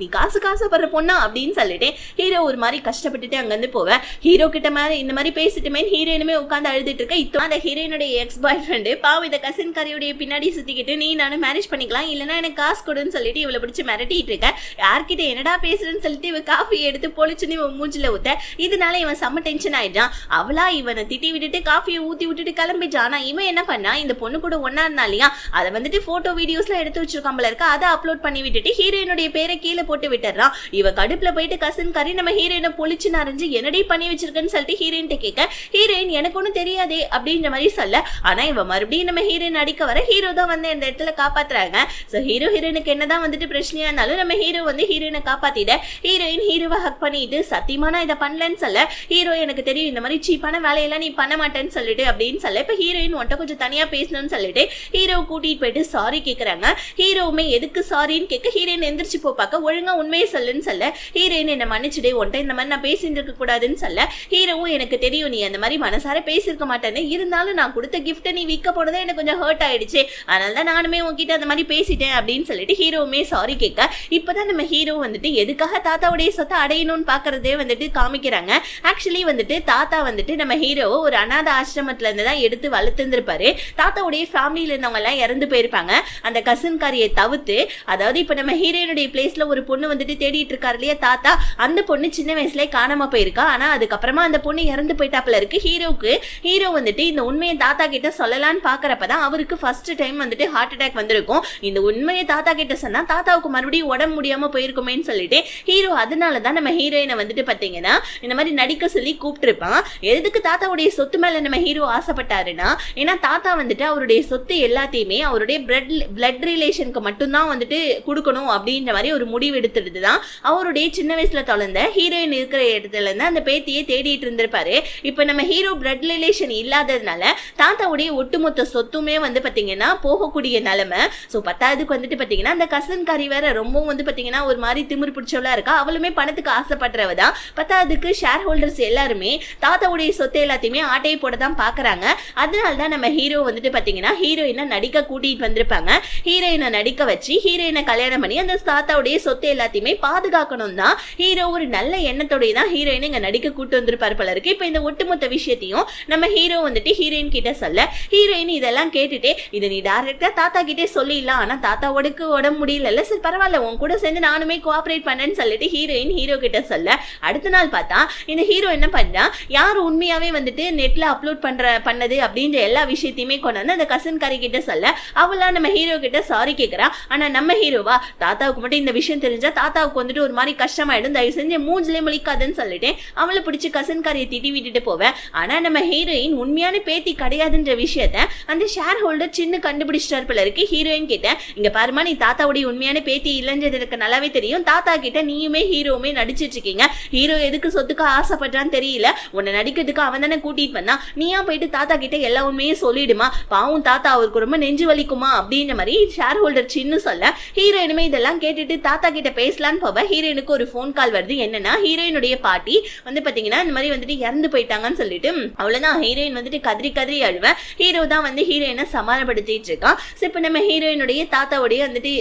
நீ காசுப்படுற பொண்ணா அப்படின்னு சொல்லிட்டு ஹீரோ ஒரு மாதிரி கஷ்டப்பட்டுட்டு அங்கிருந்து போவேன். ஹீரோ கிட்ட மாதிரி இந்த மாதிரி பேசிட்டுமே ஹீரோயினுமே உட்காந்து அழுதுட்டு இருக்க. இப்போ அந்த ஹீரோயினுடைய எக்ஸ் பாய் ஃப்ரெண்டு பாவம் இதை கசின் கரையுடைய பின்னாடி சுத்திக்கிட்டு நீ நானும் மேரேஜ் பண்ணிக்கலாம் இல்லைன்னா எனக்கு காசு கொடுன்னு சொல்லிட்டு இவளை பிடிச்சி மிரட்டிட்டு இருக்க. யார்கிட்ட என்னடா பேசுறேன்னு சொல்லிட்டு இவ காஃபி எடுத்து பொழிச்சுன்னு இவன் மூஞ்சில ஊத்த. இதனால இவன் செம்ம டென்ஷன் ஆயிட்டான். அவளா இவனை திட்டி விட்டுட்டு காஃபியை ஊத்தி விட்டுட்டு கிளம்பிட்டான். ஆனா இவன் என்ன பண்ணா இந்த பொண்ணு கூட ஒன்னா இருந்தா இல்லையா அதை வந்துட்டு போட்டோ வீடியோஸ்ல எடுத்து வச்சிருக்காமல இருக்க அதை அப்லோட் பண்ணி விட்டுட்டு ஹீரோயினுடைய பேரை கீழே போட்டு விட்டுறான். இவ கடுப்புல போயிட்டு கசின் கறி நம்ம ஹீரோயினை பொழிச்சு நரைஞ்சு என்னடி பண்ணி வச்சிருக்கன்னு சொல்லிட்டு ஹீரோயின் கேட்க ஹீரோயின் எனக்கு ஒன்னும் தெரியாதே அப்படின்ற மாதிரி சொல்ல. ஆனா இவ மறுபடியும் நம்ம ஹீரோயின் அடிக்க வர ஹீரோ தான் வந்து இந்த இடத்துல காப்பாத்துறாங்க. சோ ஹீரோயினுக்கு என்னதான் வந்துட்டு பிரச்சனையா இருந்தாலும் நம்ம ஹீரோ வந்து ஹீரோயினை காப்பாத்திட ஹீரோயின் ஹீரோவை ஹக் பண்ணிட்டு சத்தியமா நான் இதை பண்ணலன்னு சொல்ல. ஹீரோ எனக்கு தெரியும் இந்த மாதிரி சீப்பான வேலையெல்லாம் நீ பண்ண மாட்டேன்னு சொல்லிட்டு அப்படின்னு சொல்ல. இப்ப ஹீரோயின் உன்ட்ட கொஞ்சம் தனியா பேசணும்னு சொல்லிட்டு ஹீரோ கூட்டிட்டு போயிட்டு சாரி கேக்குறாங்க. ஹீரோவுமே எதுக்கு சாரின்னு கேட்க ஹீரோயின் எந்திரிச்சு போப்பாக்க ஒழுங்கா உண்மையை சொல்லுன்னு சொல்ல. ஹீரோயின் என்ன மன்னிச்சுடே உன்ட்ட இந்த மாதிரி நான் பேசிட்டு இருக்க கூடாதுன்னு சொல்ல. ஹீரோவும் எனக்கு தெரியும் நீ அந்த மாதிரி மனசார பேசிருக்க மாட்டேன்னு, இருந்தாலும் நான் கொடுத்த கிஃப்ட்டை நீ விற்க போனதே எனக்கு கொஞ்சம் ஹர்ட் ஆயிடுச்சு, அதனாலதான் நானுமே உன்கிட்ட அந்த மாதிரி பேசிட்டேன் அப்படின்னு சொல்லிட்டு ஹீரோவுமே சாரி கேட்க. இப்பதான் நம்ம ஹீரோ வந்துட்டு எதுக்காக தாத்தாவுடைய சொத்தை அடையணும்னு பாக்குறதே வந்துட்டு காமிக்கிறாங்க. ஆக்சுவலி வந்துட்டு தாத்தா வந்துட்டு நம்ம ஹீரோ ஒரு அநாத ஆசிரமத்துல இருந்து தான் எடுத்து வளர்த்துருப்பாரு. தாத்தாவுடைய ஃபேமிலியில இருந்தவங்க எல்லாம் இறந்து போயிருப்பாங்க. அந்த கசின் காரியை தவிர்த்து அதாவது இப்ப நம்ம ஹீரோயினுடைய பிளேஸ்ல ஒரு பொண்ணு வந்துட்டு தேடிட்டு இருக்காரு இல்லையா தாத்தா, அந்த பொண்ணு சின்ன வயசுல காணாம போயிருக்கா. ஆனா அதுக்கப்புறமா அந்த பொண்ணு இறந்து போயிட்டாப்ல இருக்கு. ஹீரோ வந்துட்டு இந்த உண்மையை தாத்தா கிட்ட சொல்லலான்னு பாக்குறப்பதான் அவருக்கு ஃபர்ஸ்ட் டைம் வந்துட்டு ஹார்ட் அட்டாக் வந்திருக்கும். இந்த உண்மையை தாத்தா கிட்ட சொன்னா தாத்தாவுக்கு மறுபடியும் உடம்பு முடியாம போயிருக்குமேன்னு சொல்லிட்டு ஹீரோ அதனாலதான் நம்ம ஹீரோயினை வந்துட்டு பாத்தீங்கன்னா இந்த மாதிரி நடிக்க சொல்லி கூப்பிட்டு இருப்பான். எதுக்கு தாத்தாவுடைய சொத்து மேல நம்ம ஹீரோ ஆசைப்பட்டாருன்னா ஏன்னா தாத்தா வந்துட்டு அவருடைய சொத்து எல்லாத்தையுமே அவருடைய பிளட் ரிலேஷனுக்கு மட்டும்தான் வந்துட்டு கொடுக்கணும் அப்படின்ற மாதிரி ஒரு முடிவு எடுத்துட்டு தான் அவருடைய சின்ன வயசுல தொலைந்த ஹீரோயின் இருக்கிற இடத்துல இருந்து அந்த பேத்தியை தேடிட்டு இருந்திருப்பாரு. இப்ப நம்ம ஹீரோ பிளட் ரிலேஷன் இல்லாததுனால தாத்தாவுடைய ஒட்டுமொத்த சொத்துமே வந்து பாத்தீங்கன்னா போகக்கூடிய நிலைமை. சோ பத்தாவதுக்கு வந்துட்டு பாத்தீங்கன்னா அந்த கசன் காரி வேற ரொம்பவும் வந்து பாத்தீங்கன்னா ஒரு மாதிரி திமிர் பிடிச்சவளா இருக்கா. அவளுமே பணத்துக்கு ஆசைப்படுறவதான். பத்தாவதுக்கு ஷேர் ஹோல்டர்ஸ் எல்லாருமே தாத்தாவுடைய சொத்து எல்லாத்தையுமே ஆட்டையை போட தான் பாக்குறாங்க. அதனாலதான் நம்ம ஹீரோ வந்துட்டு பாத்தீங்கன்னா ஹீரோயினை நடிக்க கூட்டிட்டு வந்திருப்பாங்க. ஹீரோயினை நடிக்க வச்சு ஹீரோயினை கல்யாணம் பண்ணி அந்த தாத்தாவுடைய சொத்து எல்லாத்தையுமே பாதுகாக்கணும் தான் ஹீரோ ஒரு நல்ல எண்ணத்தோடய தான் ஹீரோயின் இங்க நடிக்க கூட்டு வந்திருப்பாரு போல இருக்கு. இப்ப இந்த ஒட்டுமொத்த விஷயத்தையும் நம்ம ஹீரோ வந்துட்டு ஹீரோயின் கிட்ட சொல்ல ஹீரோயின் இதெல்லாம் கேட்டுட்டு இதை நீ டைரக்டா தாத்தா கிட்டே சொல்லிடலாம், ஆனா தாத்தாவோடக்கு உடம்பு முடியல, சரி பரவாயில்ல உன் கூட சேர்ந்து நானுமே கோஆபரேட் பண்ணேன்னு சொல்லிட்டு ஹீரோயின் ஹீரோ கிட்ட சொல்ல. அடுத்த நாள் பார்த்தா இந்த ஹீரோ என்ன பண்ணா யார் உண்மையாவே வந்துட்டு நெட்ல அப்லோட் பண்ணது அப்படின்ற எல்லா விஷயத்தையுமே கொண்டு வந்து அந்த கசன் காரி கிட்ட சொல்ல அவளா நம்ம ஹீரோ கிட்ட சாரி கேட்கறா. ஆனா நம்ம ஹீரோவா தாத்தாவுக்கு மட்டும் இந்த விஷயம் தெரிஞ்சா தாத்தாவுக்கு வந்துட்டு ஒரு மாதிரி கஷ்டமாயிடும், தயவு செஞ்சு மூஞ்சிலே முழிக்காதுன்னு சொல்லிட்டு அவளை பிடிச்சி கசன் காரியை திட்டி விட்டுட்டு போவேன். ஆனா நம்ம ஹீரோயின் உண்மையான பேத்தி கிடையாதுன்ற விஷயத்த அந்த ஷேர் ஹோல்டர் சின்ன கண்டுபிடிச்சிட்டார் போல இருக்கு. ஹீரோயின் கிட்ட இங்க பாருமா நீ தாத்தாவுடைய உண்மையான பேத்தி இல்லைன்றது எனக்கு நல்லாவே தெரியும், தாத்தா கிட்ட நீயுமே ஹீரோவுமே நடிச்சிட்டு இருக்கீங்க, ஹீரோ எதுக்கு சொத்துக்கு ஆசைப்படுறான்னு தெரியல, உன்னை நடிக்கிறதுக்கு அவன் தானே கூட்டிட்டு வந்தான், நீயா போயிட்டு தாத்தா கிட்ட எல்லா உண்மையே சொல்லிடுமா, பாவும் தாத்தா அவருக்கு ரொம்ப நெஞ்சு வலிக்குமா அப்படின்ற மாதிரி ஷேர் ஹோல்டர் சின்ன சொல்ல. ஹீரோயினுமே இதெல்லாம் கேட்டுட்டு தாத்தா கிட்ட பேசலான்னு போவ. ஹீரோயினுக்கு ஒரு போன் கால் வருது. என்னன்னா ஹீரோயினுடைய பாட்டி வந்து பாத்தீங்கன்னா இந்த மாதிரி வந்துட்டு இறந்து போயிட்டாங்கன்னு சொல்லிட்டு அவ்வளவுதான் ஹீரோயின் வந்துட்டு கதறி கதறி அழுவ. ஹீரோ தான் வந்து ஹீரோயினை சமாதானப்படுத்திட்டு இருக்கான். இப்ப நம்ம ஹீரோயினுடைய தாத்தாவுடைய வந்துட்டு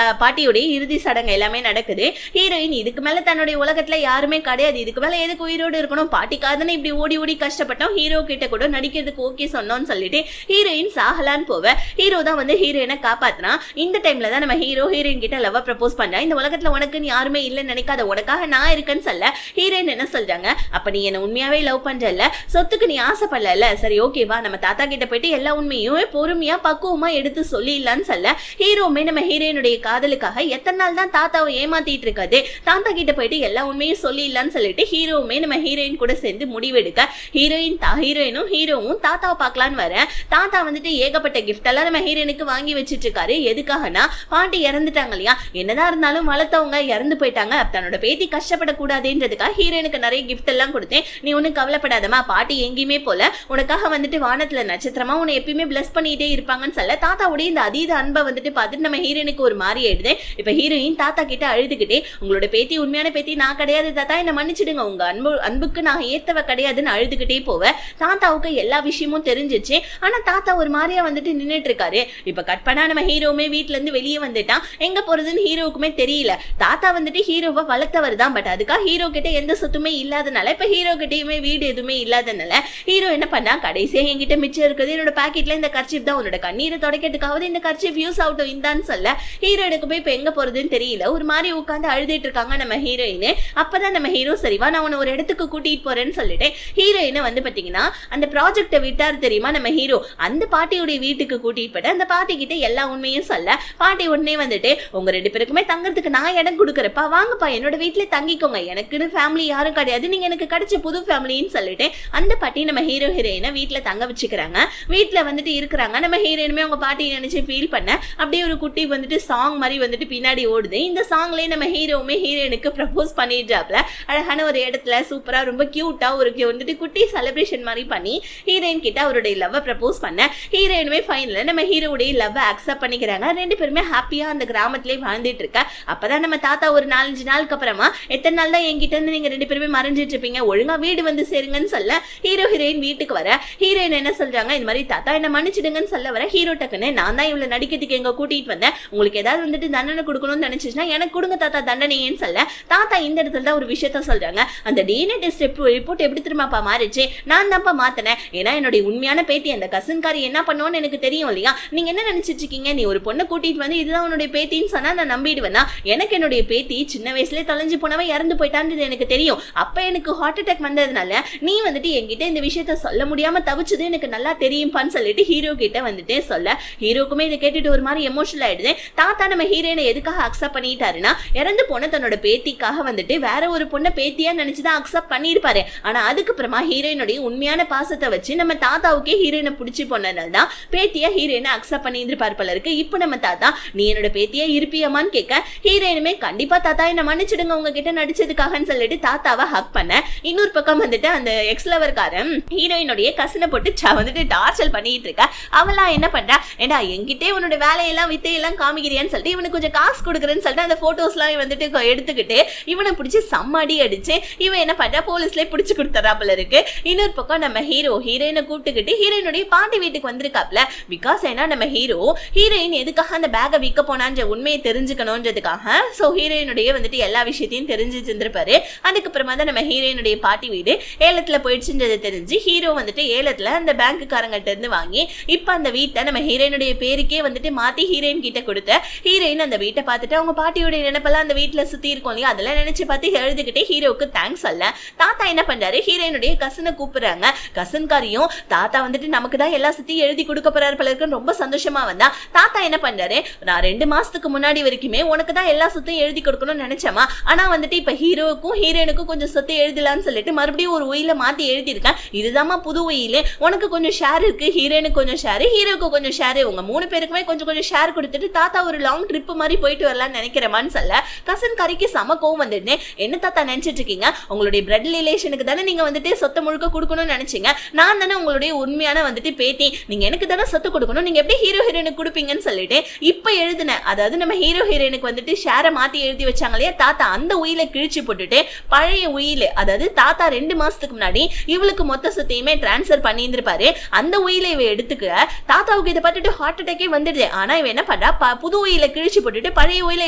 பாட்டியுடைய இறுதி சடங்கு எல்லாமே நடக்குது. ஹீரோயின் இதுக்கு மேல தன்னுடைய உலகத்துல யாருமே கிடையாது, இதுக்கு மேல எதுக்கு உயிரோடு இருக்கணும், பாட்டிக்காதானே இப்படி ஓடி ஓடி கஷ்டப்பட்டோம், ஹீரோ கிட்ட கூட நடிக்கிறதுக்கு ஓகே சொன்னோம்னு சொல்லிட்டு ஹீரோயின் சாகலான்னு போவ. ஹீரோ தான் வந்து ஹீரோயினை காப்பாத்துனா. இந்த டைம்ல தான் நம்ம ஹீரோயின் கிட்ட லவ் ப்ரப்போஸ் பண்றா. இந்த உலகத்துல உனக்குன்னு யாருமே இல்லைன்னு நினைக்காத, உனக்காக நான் இருக்கேன்னு சொல்ல. ஹீரோயின் என்ன சொல்றாங்க, அப்ப நீ என்ன உண்மையாவே லவ் பண்றல, சொத்துக்கு நீ ஆசைப்படல, சரி ஓகேவா நம்ம தாத்தா கிட்ட போயிட்டு எல்லா உண்மையும் பொறுமையா பக்குவமா எடுத்து சொல்லிடலாம் சொல்லிடலான்னு சொல்ல ஹீரோமே நம்ம ஹீரோயினுடைய காதலுக்காக எத்தனை நாள் தான் தாத்தாவை ஏமாத்திட்டு இருக்காது, தாத்தா கிட்ட போயிட்டு எல்லா உண்மையும் சொல்லிடலான்னு சொல்லிட்டு ஹீரோவுமே நம்ம ஹீரோயின் கூட சேர்ந்து முடிவெடுக்க ஹீரோயினும் ஹீரோவும் தாத்தாவை பார்க்கலான்னு வர தாத்தா வந்துட்டு ஏகப்பட்ட கிஃப்ட் எல்லாம் நம்ம ஹீரோயினுக்கு வாங்கி வச்சிட்டு இருக்காரு. எதுக்காகனா பாட்டி இறந்துட்டாங்க இல்லையா, என்னதான் இருந்தாலும் வளர்த்தவங்க இறந்து போயிட்டாங்க, தன்னோட பேத்தி கஷ்டப்படக்கூடாதுன்றதுக்காக ஹீரோயினுக்கு நிறைய கிஃப்ட் எல்லாம் கொடுத்தேன், நீ ஒன்னும் கவலைப்படாதமா, பாட்டி எங்கேயுமே போல, உனக்காக வந்துட்டு வானத்துல நட்சத்திரமா உன்னை எப்பயுமே பிளஸ் பண்ணிட்டே இருப்பாங்கன்னு சொல்ல தாத்தாவுடைய இந்த அதீத அன்பை வந்துட்டு பார்த்துட்டு நம்ம ஹீரோயினுக்கு ஒரு மாதிரி ஆயிடுது. இப்ப ஹீரோயின் தாத்தா கிட்ட அழுதுகிட்டே உங்களோட பேத்தி உண்மையான பேத்தி நான் கிடையாது தாத்தா, என்ன மன்னிச்சிடுங்க, உங்க அன்புக்கு நான் ஏத்தவ கிடையாதுன்னு அழுதுகிட்டே போவ தாத்தாவுக்கு எல்லா விஷயமும் தெரிஞ்சிச்சு. ஆனா தாத்தா ஒரு மாதிரியா வந்துட்டு நின்னுட்டு இருக்காரு. இப்ப கட் பண்ணா நம்ம ஹீரோவுமே வீட்டுல இருந்து வெளியே வந்துட்டான். எங்க போறதுன்னு ஹீரோவுக்குமே தெரியல. தாத்தா வந்துட்டு ஹீரோவை வளர்த்தவர் தான், பட் அதுக்காக ஹீரோ கிட்ட எந்த சொத்துமே இல்லாதனால இப்ப ஹீரோ கிட்டயுமே வீடு எதுவுமே இல்லாதனால ஹீரோ என்ன பண்ணா, கடைசியா என்கிட்ட மிச்சம் இருக்குது என்னோட பாக்கெட்ல இந்த கர்ச்சீப் தான், உன்னோட கண்ணீரை தொடக்கிறதுக்காவது இந்த கர்ச்சீப் யூஸ் ஆகட்டும் இந்தான்னு சொல்ல ஹீரோயினுக்கு போய் இப்ப எங்க போறதுன்னு தெரியல. ஒரு மாதிரி உட்காந்து அழுதுட்டு இருக்காங்க நம்ம ஹீரோயின். அப்பதான் நம்ம ஹீரோ சரிவா நான் உன்னை ஒரு இடத்துக்கு கூட்டிட்டு போறேன்னு சொல்லிட்டு ஹீரோயினை வந்து பாத்தீங்கன்னா அந்த ப்ராஜெக்டை விட்டாரு தெரியுமா நம்ம ஹீரோ, அந்த பாட்டியுடைய வீட்டுக்கு கூட்டிட்டு போயிட்டு அந்த பாட்டி கிட்ட எல்லா உண்மையும் சொல்ல பாட்டி உடனே வந்துட்டு உங்க ரெண்டு பேருக்குமே தங்கறதுக்கு நான் இடம் கொடுக்குறப்பா, வாங்கப்பா என்னோட வீட்டுல தங்கிக்கோங்க, எனக்குன்னு ஃபேமிலி யாரும் கிடையாது, நீங்க எனக்கு கிடைச்ச புது ஃபேமிலின்னு சொல்லிட்டு அந்த பாட்டி நம்ம ஹீரோயினை வீட்டுல தங்க வச்சுக்கிறாங்க. வீட்டுல வந்துட்டு இருக்கிறாங்க. நம்ம ஹீரோயினுமே அவங்க பாட்டியை நினைச்சு ஃபீல் பண்ண அப்படியே ஒரு குட்டி வந்துட்டு சாங் மாதிரி வந்துட்டு பின்னாடி ஓடுது. இந்த சாங்லயே நம்ம ஹீரோவுமே ஹீரோயினுக்கு ப்ரப்போஸ் பண்ணிடுறாப்ல. அழகான ஒரு இடத்துல சூப்பரா ரொம்ப கியூட்டா ஒரு வந்துட்டு குட்டி செலிப்ரேஷன் மாதிரி பண்ணி ஹீரோயின் கிட்ட அவருடைய லவ் ப்ரப்போஸ் பண்ண ஹீரோயினுமே ஃபைனல்ல நம்ம ஹீரோவுடைய லவ் அக்செப்ட் பண்ணிக்கிறாங்க. ரெண்டு பேருமே ஹாப்பியா அந்த கிராமத்திலே வாழ்ந்துட்டு இருக்க. அப்பதான் நம்ம தாத்தா ஒரு 4-5 நாளுக்கு அப்புறமா எத்தனை நாள் தான் என்கிட்ட இருந்து நீங்க ரெண்டு பேருமே மறைஞ்சிட்டு இருப்பீங்க, ஒழுங்கா வீடு வந்து சேருங்கன்னு சொல்ல ஹீரோயின் வீட்டுக்கு வர ஹீரோயின் என்ன சொல்றாங்க, இந்த மாதிரி தாத்தா என்ன மன்னிச்சிடுங்கன்னு சொல்ல வர ஹீரோ டக்குன்னு நான் தான் இவ்வளவு நடிக்கிறதுக்கு எங்க கூட்டிட்டு வந்தேன், உங்களுக்கு ஏதாவது வந்துட்டு தண்டனை கொடுக்கணும்னு நினைச்சுன்னா எனக்கு கொடுங்க தாத்தா தண்டனைன்னு சொல்ல தாத்தா இந்த இடத்துல தான் ஒரு விஷயத்த சொல்றாங்க, அந்த டிஎன்ஏ டெஸ்ட் ரிப்போர்ட் எப்படி திரும்பப்பா மாறிச்சு, நான் தான்ப்பா மாத்தினேன், ஏன்னா என்னுடைய உண்மையான பேத்தி அந்த கசன்காரி என்ன பண்ணுவோன்னு எனக்கு தெரியும் இல்லையா, நீங்க என்ன நினைச்சிட்டு இருக்கீங்க, நீ ஒரு பொண்ணை கூட்டிட்டு வந்து இதுதான் உன்னுடைய பேத்தின்னு சொன்னா நான் நம்பிடுவேன்னா, எனக்கு என்னுடைய பேத்தி சின்ன வயசுல தொலைஞ்சு போனவன் இறந்து போயிட்டான்றது எனக்கு தெரியும், அப்ப எனக்கு ஹார்ட் அட்டாக் வந்ததுனால நீ வந்துட்டு என்கிட்ட இந்த விஷயத்த சொல்ல முடியாம தவிச்சது எனக்கு நல்லா தெரியும்பான்னு சொல்லிட்டு ஹீரோ கிட்ட வந்துட்டே சொல்ல ஹீரோக்குமே இதை கேட்டுட்டு ஒரு மாதிரி எமோஷனல் ஆயிடுது. தாத்தா நம்ம ஹீரோயினை எதுக்காக அக்செப்ட் பண்ணிட்டாருன்னா இறந்து போன தன்னோட பேத்திக்காக வந்துட்டு வேற ஒரு பொண்ணை பேத்தியா நினைச்சுதான் அக்செப்ட் பண்ணிருப்பாரு. ஆனா அதுக்கப்புறமா ஹீரோயினுடைய உண்மையான பாசத்தை வச்சு நம்ம தாத்தாவுக்கே ஹீரோயினை பிடிச்சி போனதால தான் பேத்தியா ஹீரோயினை அக்செப்ட் பண்ணிருப்பாரு போல இருக்கு. இப்போ நம்ம தாத்தா நீ என்னோட பேத்தியா இருப்பியமான்னு கேட்க ஹீரோயினுமே கண்டிப்பா தாத்தா என்ன மன்னிச்சிடுங்க உங்ககிட்ட நடிச்சதுக்காகன்னு சொல்லிட்டு தாத்தாவை ஹக் பண்ண இன்னொரு பக்கம் வந்துட்டு அந்த எக்ஸ் லவர்காரன் ஹீரோயினுடைய கசனை போட்டு வந்துட்டு டார்ச்சல் பண்ணிட்டு இருக்க. அவளா என்ன பண்றா, ஏண்டா என்கிட்டே உன்னோட வேலையெல்லாம் வித்தையெல்லாம் காமிக்கிறியான்னு சொல்லிட்டு இவனுக்கு கொஞ்சம் காசு கொடுக்குறேன்னு சொல்லிட்டு அந்த போட்டோஸ்லாம் வந்துட்டு எடுத்துக்கிட்டு இவனை பிடிச்சி சம்மாடி அடிச்சு இவன் என்ன பண்றா போலீஸ்ல பிடிச்சு கொடுத்துறாப்புல இருக்கு. இன்னொரு பக்கம் நம்ம ஹீரோயினை கூப்பிட்டுக்கிட்டு ஹீரோயினுடைய பாட்டி வீட்டுக்கு வந்திருக்காப்ல. பிகாஸ் ஏன்னா நம்ம ஹீரோயின் எதுக்காக அந்த பேக்கை விற்க போனான்ற உண்மையை தெரிஞ்சுக்கணும்ன்றதுக்காக சோ ஹீரோயினுடைய வந்துட்டு எல்லா விஷயத்தையும் தெரிஞ்சு செஞ்சிருப்பாரு. அதுக்கப்புறமா தான் நம்ம ஹீரோயினுடைய பாட்டி வீடு ஏலத்துல போயிடுச்சுன்றது தெரிஞ்சு ஹீரோ வந்துட்டு ஏலத்துல அந்த பேங்குக்காரங்கிட்ட இருந்து வாங்கி இப்ப அந்த வீட்டை நம்ம ஹீரோயினுடைய பேருக்கே வந்துட்டு மாத்தி ஹீரோயின் கிட்ட கொடுத்த ஹீரோயின் அந்த வீட்டை பார்த்துட்டு அவங்க பாட்டியோட நினைப்பெல்லாம் அந்த வீட்டுல சுத்தி இருக்கும் இல்லையா அதெல்லாம் நினைச்சு பார்த்து எழுதுகிட்டே ஹீரோவுக்கு தேங்க்ஸ் அல்ல. தாத்தா என்ன பண்றாரு, ஹீரோயினுடைய கசனை கூப்பிடுறாங்க. கசன்காரியும் தாத்தா வந்துட்டு நமக்கு தான் எல்லா சுத்தியும் எழுதி கொடுக்க போறாரு போல இருக்குன்னு ரொம்ப சந்தோஷமா வந்தா தாத்தா என்ன பண்றாரு, நான் 2 மாசத்துக்கு முன்னாடி வரைக்குமே உனக்கு தான் எல்லா சொத்தையும் எழுதி கொடுக்கணும்னு நினைச்சமா, ஆனா வந்துட்டு இப்ப ஹீரோவுக்கும் ஹீரோயினுக்கும் கொஞ்சம் சொத்தை எழுதலாம்னு சொல்லிட்டு மறுபடியும் ஒரு உயில மாத்தி எழுதியிருக்கேன், இதுதாம்மா புது உயிலே, உனக்கு கொஞ்சம் ஷேர் இருக்கு, ஹீரோயினுக்கு கொஞ்சம் ஷேர், ஹீரோவுக்கு கொஞ்சம் ஷேர், உங்க 3 பேருக்குமே கொஞ்சம் கொஞ்சம் ஷேர் கொடுத்துட்டு தாத்தா ஒரு லாங் ட்ரிப் மாதிரி போயிட்டு வரலாம்னு நினைக்கிறேன்னு சொல்ல கசன்காரிக்கு சம கோவம் வந்துட்டு, என்ன தாத்தா நினைச்சிட்டு இருக்கீங்க, உங்களுடைய பிளட் ரிலேஷனுக்கு தானே நீங்க வந்துட்டு சொத்தை முழுக்க கொடுக்கணும்னு நினைச்சீங்க, நான் தானே உங்களுடைய உண்மையான வந்துட்டு பேத்தி, நீங்க எனக்கு தானே சொத்து கொடுக்கணும், நீங்க எப்படி ஹீரோயினுக்கு கொடுப்பீங்கன்னு சொல்லிட்டு இப்ப எழுதுன அதாவது நம்ம ஹீரோயினுக்கு வந்துட்டு ஷேரை மாத்தி எழுதி வச்சாங்க இல்லையா தாத்தா, அந்த உயில கிழிச்சு போட்டுட்டு பழைய உயில அதாவது தாத்தா 2 மாசத்துக்கு முன்னாடி இவளுக்கு மொத்த சொத்தையுமே டிரான்ஸ்ஃபர் பண்ணியிருந்திருப்பாரு, அந்த உயில இவ எடுத்துக்க தாத்தாவுக்கு இதை பார்த்துட்டு ஹார்ட் அட்டாக்கே வந்துடுது. ஆனா இவ என்ன பண்றா, புது உயில கிழிச்சு போட்டுட்டு பழைய உயில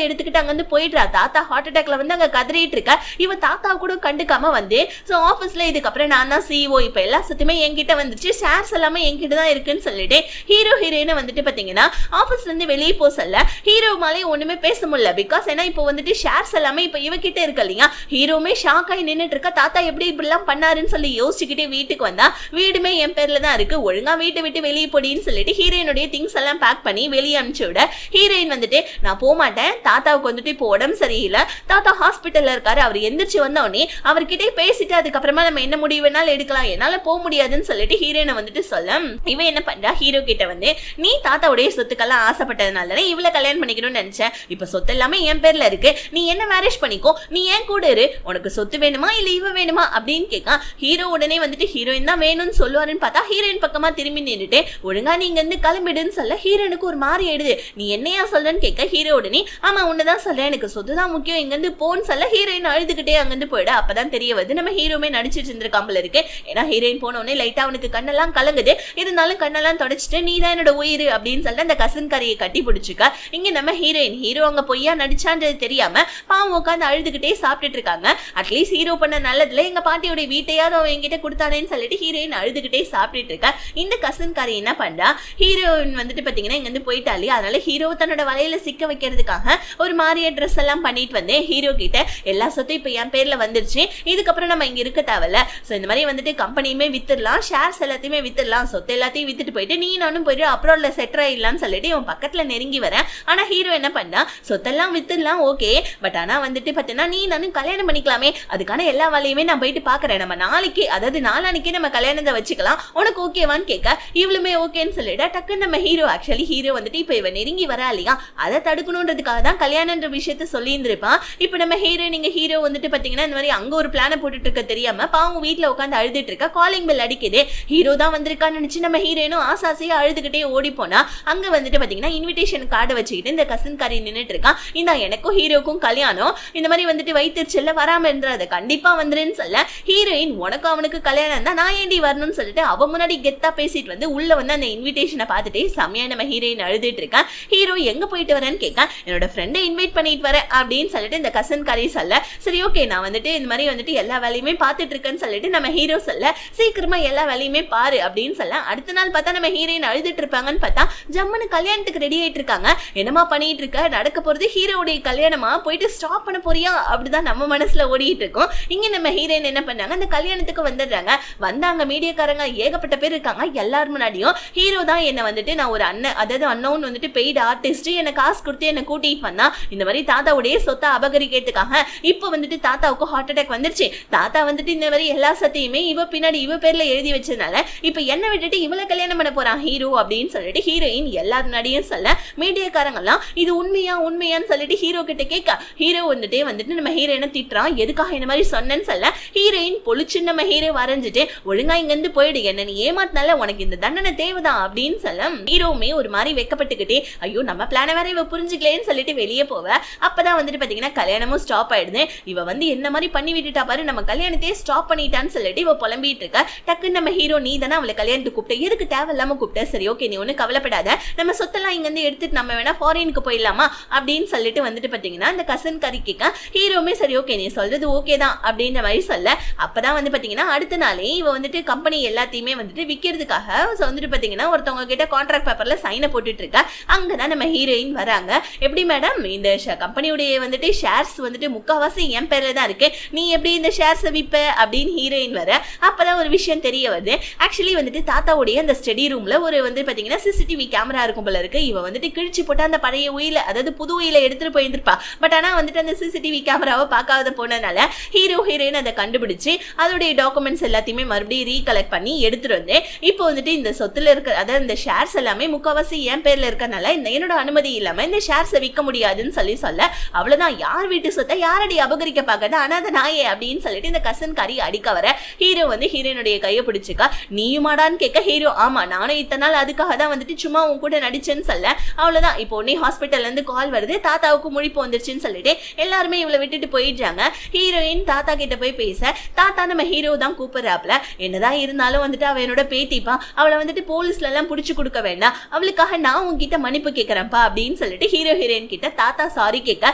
எடுத்துக்கிட்டு அங்க வந்து போயிடுறா. தாத்தா ஹார்ட் அட்டாக்ல வந்து அங்க கதறிட்டு இருக்க. இவ தாத்தா கூட கண்டுக்காம வந்து சோ ஆபீஸ்ல இதுக்கப்புறம் நான் தான் சிஇஓ, இப்ப எல்லா சத்துமே என்கிட்ட வந்துச்சு, ஷேர்ஸ் எல்லாமே என்கிட்ட தான் இருக்குன்னு சொல்லிட்டு ஹீரோயினை வந்துட்டு பாத்தீங்கன்னா ஆபீஸ்ல இருந்து வெளியே போக சொல்ல ஹீரோ மேலே ஒண்ணுமே பேச முடியல. பிகாஸ் ஏன்னா இப்போ வந்துட்டு ஷேர்ஸ் எல்லாமே இப்ப இவகிட்ட இருக்கு இல்லையா. ஹீரோமே ஷாக் ஆகி நின்னுட்டு இருக்கா. தாத்தா எப்படி இப்படி எல்லாம் பண்ணாருன்னு சொல்லி யோசிச்சுக்கிட்டே வீட்டுக்கு வந்தா வீடுமே என் பேர்ல தான் இருக்கு, ஒழுங்கா வீட்டை விட்டு வெளியே போடின்னு சொல்லிட்டு ஹீரோயினுடைய திங்ஸ் எல்லாம் பேக் பண்ணி வெளியே அனுப்பிச்சு விட ஹீரோயின் வந்துட்டு நான் போக மாட்டேன், தாத்தாவுக்கு வந்துட்டு இப்போ உடம்பு சரியில்லை, தாத்தா ஹாஸ்பிட்டல்ல இருக்காரு, அவர் எந்திரிச்சு வந்தோடனே அவர்கிட்டே பேசிட்டு அதுக்கப்புறமா நம்ம என்ன முடிவு வேணாலும் எடுக்கலாம், என்னால போக முடியாதுன்னு சொல்லிட்டு ஹீரோயினை வந்துட்டு சொல்ல இவன் என்ன பண்றா ஹீரோ கிட்ட வந்து நீ தாத்தாவுடைய சொத்துக்கெல்லாம் ஆசைப்பட்டதுனால இவளை கல்யாணம் பண்ணிக்கணும்னு நினைச்சேன், இப்ப சொத்து எல்லாமே என் பேர்ல இருக்கு, நீ என்ன மேரேஜ் பண்ணிக்கோ, நீ ஏன் கூட இரு, உனக்கு சொத்து வேணுமா இல்ல இவ வேணுமா அப்படின்னு கேட்க ஹீரோ உடனே வந்துட்டு ஹீரோயின் தான் வேணும்னு சொல்லுவாருன்னு பார்த்தா ஹீரோயின் பக்கமா திரும்பி நின்றுட்டு ஒழுங்கா நீங்க வந்து கிளம்பிடுன்னு சொல்ல ஹீரோனுக்கு ஒரு மாதிரி ஆயிடுது. நீ என்னையா சொல்றன்னு கேட்க ஹீரோ உடனே ஆமா உன்னதான் சொல்றேன், எனக்கு சொத்து தான் முக்கியம், இங்க இருந்து போன்னு சொல்ல ஹீரோயின் அழுதுகிட்டே அங்கிருந்து போயிட. அப்பதான் தெரிய வருது நம்ம ஹீரோமே நடிச்சிட்டு இருந்திருக்காம்பல இருக்கு. ஏன்னா ஹீரோயின் போன உடனே லைட்டா அவனுக்கு கண்ணெல்லாம் கலங்குது, இருந்தாலும் கண்ணெல்லாம் தொடச்சிட்டு நீ தான் என்னோட உயிர் அப்படின்னு சொல்லிட்டு அந்த கசன் கரையை கட்டி பிடிச்சிக்க. இங்க நம்ம ஹீரோயின் ஹீரோ அங்க பொய்யா நடிச்சான்றது தெரியாம பாவம் உட்காந்து அழுதுகிட்டே சாப்பிட்டுட்டு இருக்காங்க. அட்லீஸ்ட் ஹீரோ பண்ண நல்லதுல எங்க பாட்டியோட வீட்டையாவது அவன் என்கிட்ட கொடுத்தானேன்னு சொல்லிட்டு ஹீரோயின் அழுதுகிட்டே சாப்பிட்டுட்டு இருக்கா. இந்த கசன் கரை என்ன பண்றா ஹீரோயின் வந்துட்டு பாத்தீங்கன்னா இங்க இருந்து போயிட்டாலே, அதனால ஹீரோ தன்னோட வலையில சிக்க வைக்கிறதுக்காக ஒரு மாதிரியா ட்ரெஸ் எல்லாம் பண்ணிட்டு வந்து ஹீரோ கிட்ட எல்லா சொத்தும் இப்ப என் பேர்ல வந்துருச்சு, இதுக்கப்புறம் நம்ம இங்க இருக்க தேவையில்ல, சோ இந்த மாதிரி வந்துட்டு கம்பெனியுமே வித்துடலாம், ஷேர்ஸ் எல்லாத்தையுமே வித்துடலாம், சொத்து எல்லாத்தையும் வித்துட்டு போயிட்டு நீ நானும் போயிட்டு அப்ராட்ல செட்டில் ஆயிடலாம்னு சொல்லிட்டு இவன் பக்கத்துல நெருங்கி வரேன். ஆனா ஹீரோ என்ன பண்ணா சொத்தெல்லாம் வித்துடலாம் ஓகே, பட் ஆனா வந்துட்டு பாத்தீங்கன்னா நீ நானும் கல்யாணம் பண்ணிக்கலாமே, அதுக்கான எல்லா வேலையுமே நான் போயிட்டு பாக்குறேன், நம்ம நாளைக்கு அதாவது நாளானிக்கே நம்ம கல்யாணத்தை வச்சுக்கலாம், உனக்கு ஓகேவான்னு கேட்க இவளுமே ஓகேன்னு சொல்லிட்டு டக்குன்னு நம்ம ஹீரோ ஆக்சுவலி ஹீரோ வந்துட்டு இப்ப இவன் நெருங்கி வரா இல்லையா, அதை தடுக்கணுன்றதுக்காக தான் கல்யாணன்ற விஷயத்த சொல்லி இருந்திருப்பான். இப்ப நம்ம ஹீரோ நீங்க ஹீரோ வந்துட்டு பாத்தீங்கன்னா இந்த மாதிரி அங்க ஒரு பிளான போட்டுட்டு இருக்க தெரியாம பாவம் வீட்டுல உட்காந்து அழுதுட்டு இருக்கா. காலிங் பெல் அடிக்குது, ஹீரோ தான் வந்திருக்கான்னு நினைச்சு நம்ம ஹீரோனும் ஆசாசியா அழுதுகிட்டே ஓடி போனா அங்க வந்துட்டு பாத்தீங்கன்னா இன்விடேஷன் கார்டு வச்சுக்கிட்டு இந்த கசன் காரி நின்னுட்டு இருக்கான். இந்த எனக்கும் ஹீரோக்கும் கல்யாணம், இந்த மாதிரி வந்துட்டு வயிற்றுச்சல்ல வராம இருந்துறாத கண்டிப்பா வந்துருன்னு சொல்ல ஹீரோயின் உனக்கு அவனுக்கு கல்யாணம் தான் நான் ஏண்டி வரணும்னு சொல்லிட்டு அவ முன்னாடி கெத்தா பேசிட்டு வந்து உள்ள வந்து அந்த இன்விடேஷனை பார்த்துட்டு செம்மையா நம்ம ஹீரோயின் அழுதுட்டு இருக்கான். ஹீரோ எங்க போயிட்டு வரேன்னு கேட்க என்னோட ஃப்ரெண்டை இன்வைட் பண்ணிட்டு வரேன் அப்படின்னு சொல்லிட்டு இந்த கசன் காரி சொல்ல சரி ஓகே நான் வந்துட்டு இந்த மாதிரி வந்துட்டு எல்லா வேலையுமே பார்த்துட்டு இருக்கேன்னு சொல்லிட்டு நம்ம ஹீரோ சொல்ல சீக்கிரமா எல்லா வேலையுமே பாரு அப்படின்னு சொல்ல அடுத்த நாள் பார்த்தா நம்ம ஹீரோயின் அழுதுட்டு இருப்பாங்கன்னு பார்த்தா ஜம்முன்னு கல்யாணத்துக்கு ரெடி ஆயிட்டு இருக்காங்க. என்னமா பண்ணிட்டு இருக்க, நடக்க போறது ஹீரோடைய கல்யாணமா, போயிட்டு ஸ்டாப் பண்ண போறியா அப்படிதான் நம்ம மனசுல ஓடிட்டு இருக்கோம். இங்க நம்ம ஹீரோயின் என்ன பண்ணாங்க அந்த கல்யாணத்துக்கு வந்துடுறாங்க. வந்தாங்க மீடியாக்காரங்க ஏகப்பட்ட பேர் இருக்காங்க. எல்லாரும் முன்னாடியும் ஹீரோ தான் என்ன வந்துட்டு நான் ஒரு அதாவது அன்னோன் வந்துட்டு பெய்டு ஆர்டிஸ்ட் என்ன காசு கொடுத்து என்ன கூட்டிட்டு வந்தா இந்த மாதிரி தாத்தாவுடைய சொத்தை அபகரிக்கிறதுக்காக. இப்போ வந்துட்டு தாத்தாவுக்கு ஹார்ட் அட்டாக் வந்துருச்சு, தாத்தா வந்துட்டு இந்த மாதிரி எல்லா சத்தையுமே இவ பின்னாடி இவ பேர்ல எழுதி வச்சதுனால இப்ப என்ன விட்டுட்டு இவளை கல்யாணம் பண்ண போறான் ஹீரோ அப்படின்னு சொல்லிட்டு ஹீரோயின் எல்லார் முன்னாடியும் சொல்ல மீடியாக்காரங்க எல்லாம் இது உண்மையான்னு சொல்லிட்டு ஹீரோ கிட்ட கேட்க ஹீரோ வந்துட்டு நம்ம ஹீரோயினை திட்டுறான். எதுக்காக இந்த மாதிரி சொன்னேன்னு சொல்ல ஹீரோயின் பொழிச்சு நம்ம ஹீரோ வரைஞ்சிட்டு ஒழுங்கா இங்க இருந்து போயிடு, என்ன நீ ஏமாத்தினால உனக்கு இந்த தண்டனை தேவைதான் அப்படின்னு சொல்ல ஹீரோவுமே ஒரு மாதிரி வெக்கப்பட்டுக்கிட்டே ஐயோ நம்ம பிளான வேற இவ புரிஞ்சுக்கலேன்னு சொல்லிட்டு வெளியே போவ. அப்பதான் வந்துட்டு பாத்தீங்கன்னா கல்யாணமும் ஸ்டாப் ஆயிடுது. இவ வந்து என்ன மாதிரி பண்ணி விட்டுட்டா பாரு, நம்ம கல்யாணத்தையே ஸ்டாப் பண்ணிட்டான்னு சொல்லிட்டு இவ புலம்பிட்டு இருக்க. டக்குன்னு நம்ம ஹீரோ நீ தானே அவளை கல்யாணத்துக்கு கூப்பிட்ட, எதுக்கு தேவையில்லாம கூப்பிட்ட, சரி ஓகே நீ ஒண்ணு கவலைப்படாத, நம்ம சொத்தெல்லாம் இங்க இருந்து எடுத்துட்டு நம்ம வேணா ஃபாரினுக்கு போயிடலாமா அப்படின்னு சொல்லிட்டு வந்துட்டு பாத்தீங்கன்னா அந்த கசன் கறி கேட்க ஹீரோமே சரி ஓகே நீ சொல்றது ஓகே தான் அப்படின்ற மாதிரி சொல்ல. அப்பதான் வந்து பாத்தீங்கன்னா அடுத்த நாளே இவ வந்துட்டு கம்பெனி எல்லாத்தையுமே வந்துட்டு விற்கிறதுக்காக வந்துட்டு பாத்தீங்கன்னா ஒருத்தவங்க கிட்ட கான்ட்ராக்ட் பேப்பர்ல சைனை போட்டுட்டு இருக்கா. அங்கதான் நம்ம ஹீரோயின் வராங்க. எப்படி மேடம் இந்த கம்பெனியுடைய வந்துட்டு ஷேர்ஸ் வந்துட்டு முக்காவாசி என் பேர்ல தான் இருக்கு, நீ எப்படி இந்த ஷேர்ஸ் விப்ப அப்படின்னு ஹீரோயின் வர. அப்பதான் ஒரு விஷயம் தெரிய வருது. ஆக்சுவலி வந்துட்டு தாத்தாவுடைய அந்த ஸ்டடி ரூம்ல ஒரு வந்து பாத்தீங்கன்னா சிசிடிவி கேமரா இருக்கும் போல இருக்கு. இவ வந்துட்டு கிழிச்சு போட்டு அந்த பழைய உயில அதாவது புது உயில எடுத்துட்டு போயிருப்பா. பட் ஆனா வந்துட்டு அந்த சிசிடிவி கேமராவை பார்க்காத போனதுனால ஹீரோயின் அதை கண்டுபிடிச்சு அதோடைய டாக்குமெண்ட்ஸ் எல்லாத்தையுமே மறுபடியும் ரீகலெக்ட் பண்ணி எடுத்துட்டு வந்து இப்போ வந்துட்டு இந்த சொத்துல இருக்க அதாவது இந்த ஷேர்ஸ் எல்லாமே முக்காவாசி என் பேர்ல இருக்கனால என்னோட அனுமதி இல்லாம இந்த ஷேர்ஸை விற்க முடியாதுன்னு சொல்ல அவ்வளவுதான், யார் வீட்டு சொத்தை யாரடி அபகரிக்க பாக்காத அனாத நாயே அப்படின்னு சொல்லிட்டு இந்த கசன் காரி அடிக்க வர ஹீரோ வந்து ஹீரோயினுடைய கையை பிடிச்சிக்கா. நீயுமாடான்னு கேட்க ஹீரோ ஆமா நானும் இத்தனை நாள் அதுக்காக தான் வந்துட்டு சும்மா உன் கூட நடிச்சேன்னு சொல்ல. அவ்வளவுதான் இப்போ உடனே ஹாஸ்பிட்டல்ல இருந்து கால் வருது, தாத்தாவுக்கு முழிப்பு வந்துருச்சுன்னு சொல்லிட்டு எல்லாருமே இவளை விட்டுட்டு போயிடுறாங்க. ஹீரோயின் தாத்தா கிட்ட போய் பேச தாத்தா நம்ம ஹீரோ தான் கூப்பிடுறாப்ல. என்னதான் இருந்தாலும் வந்துட்டு அவ என்னோட பேத்திப்பா, அவளை வந்துட்டு போலீஸ்ல எல்லாம் புடிச்சு கொடுக்க வேண்டாம், அவளுக்காக நான் உங்ககிட்ட மன்னிப்பு கேட்கறேன்ப்பா அப்படின்னு சொல்லிட்டு ஹீரோயின் கிட்ட தாத்தா சாரி கேட்க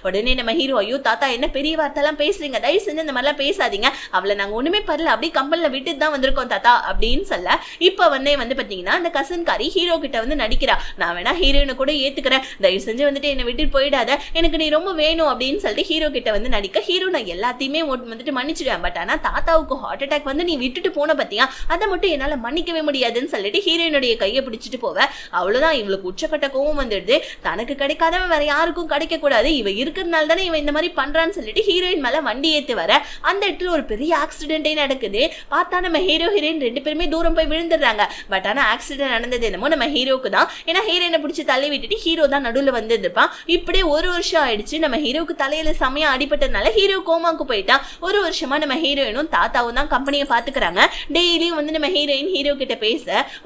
உடனே நம்ம ஹீரோ ஐயோ தாத்தா என்ன பெரிய வார்த்தை எல்லாம் பேசுறீங்க, தயவு செஞ்சு இந்த மாதிரிலாம் பேசாதீங்க, அவளை நாங்க ஒண்ணுமே பரல அப்படியே கம்பெனில விட்டுட்டு தான் வந்திருக்கோம் தாத்தா அப்படின்னு சொல்ல. இப்ப வந்து பாத்தீங்கன்னா அந்த கசன் காரி ஹீரோ கிட்ட வந்து நடிக்கிறா. நான் வேணா ஹீரோயினை கூட ஏத்துக்கிறேன், தயவு செஞ்சு வந்துட்டு என்னை விட்டுட்டு போயிடாத, எனக்கு நீ ரொம்ப வேணும் அப்படின்னு சொல்லிட்டு ஹீரோ கிட்ட வந்து நடிக்க. ஹீரோ நான் எல்லாத்தையுமே வந்துட்டு மன்னிச்சிடுவேன், பட் ஆனா தாத்தாவுக்கு ஹார்ட் அட்டாக் வந்து நீ விட்டுட்டு போன பத்தியா அதை மட்டும் என்னால மன்னிக்கவே முடியாதுன்னு சொல்லிட்டு ஹீரோயினுடைய கையை பிடிச்சிட்டு போவ. அவளும் அவ்வளவுதான் இவளுக்கு உச்சக்கட்ட கோவம் வந்துடுது. தனக்கு கிடைக்காதவன் வேற யாருக்கும் கிடைக்க கூடாது, இவ இருக்கிறதுனால தானே இவன் இந்த மாதிரி பண்றான்னு சொல்லிட்டு ஹீரோயின் மேல வண்டி ஏத்தி வர அந்த இடத்துல ஒரு பெரிய ஆக்சிடென்டே நடக்குது. பார்த்தா நம்ம ஹீரோ ஹீரோயின் 2 பேருமே தூரம் போய் விழுந்துடுறாங்க. பட் ஆனா ஆக்சிடென்ட் நடந்தது என்னமோ நம்ம ஹீரோக்கு தான். ஏன்னா ஹீரோயினை பிடிச்சி தள்ளி விட்டுட்டு ஹீரோ தான் நடுவில் வந்துருப்பான். இப்படியே 1 வருஷம் ஆயிடுச்சு. நம்ம ஹீரோக்கு தலையில செமையா அடிபட்டதுனால ஹீரோ கோமாக்கு போயிட்டான். 1 வருஷமா நம்ம ஹீரோயினும் தாத்தாவும் தான் கம்பெனியை பாத்துக்கிறாங்க. டெய்லியும் வந்து நம்ம ஹீரோயின் ஹீரோ கிட்ட பேச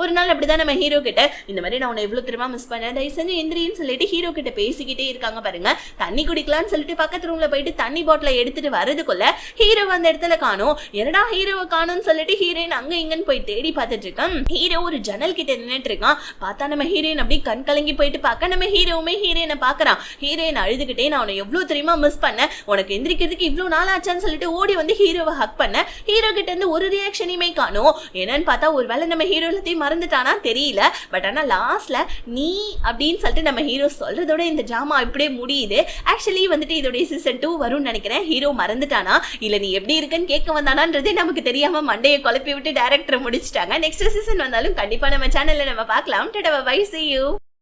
ஒரு நாள் அப்படிதான் நம்ம ஹீரோ கிட்ட இந்த மாதிரி நான் உன்னை எவ்வளவு திரும்ப மிஸ் பண்ணேன், தயவு செஞ்சு எந்திரின்னு சொல்லிட்டு ஹீரோ கிட்ட பேசிக்கிட்டே இருக்காங்க பாருங்க. தண்ணி குடிக்கலாம்னு சொல்லிட்டு பக்கத்து ரூம்ல போயிட்டு தண்ணி பாட்டில எடுத்துட்டு வரதுக்குள்ள ஹீரோ அந்த இடத்துல காணோம். என்னடா ஹீரோவை காணும்னு சொல்லிட்டு ஹீரோயின் அங்க இங்கன்னு போய் தேடி பார்த்துட்டு இருக்கான். ஹீரோ ஒரு ஜன்னல் கிட்ட நின்னுட்டு இருக்கான். பார்த்தா நம்ம ஹீரோயின் அப்படி கண் கலங்கி போயிட்டு பார்க்க நம்ம ஹீரோவுமே ஹீரோயினை பாக்குறான். ஹீரோயின் அழுதுகிட்டே நான் உன்னை எவ்வளவு தெரியுமா மிஸ் பண்ணேன், உனக்கு எந்திரிக்கிறதுக்கு இவ்வளவு நாள் ஆச்சான்னு சொல்லிட்டு ஓடி வந்து ஹீரோவை ஹக் பண்ண ஹீரோ கிட்ட இருந்து ஒரு ரியாக்ஷனையுமே காணோம். என்னன்னு பார்த்தா ஒருவேளை நம்ம ஹீரோ எல்லாத்தையும் மறந்துட்டானா தெரியல. பட் ஆனா லாஸ்ட்ல நீ அப்படின்னு சொல்லிட்டு நம்ம ஹீரோ சொல்றதோட இந்த டிராமா இப்படியே முடியுது. ஆக்சுவலி வந்துட்டு இதோட சீசன் 2 வரும்னு நினைக்கிறேன். ஹீரோ மறந்துட்டானா இல்ல நீ எப்படி இருக்குன்னு கேட்க வந்தானான்றதே நமக்கு தெரியாம மண்டையை குழப்பி விட்டு டைரக்டர் முடிச்சிட்டாங்க. நெக்ஸ்ட் சீசன் வந்தாலும் கண்டிப்பா நம்ம சேனல்ல நம்ம பார்க்கலாம். Tata bye, see you.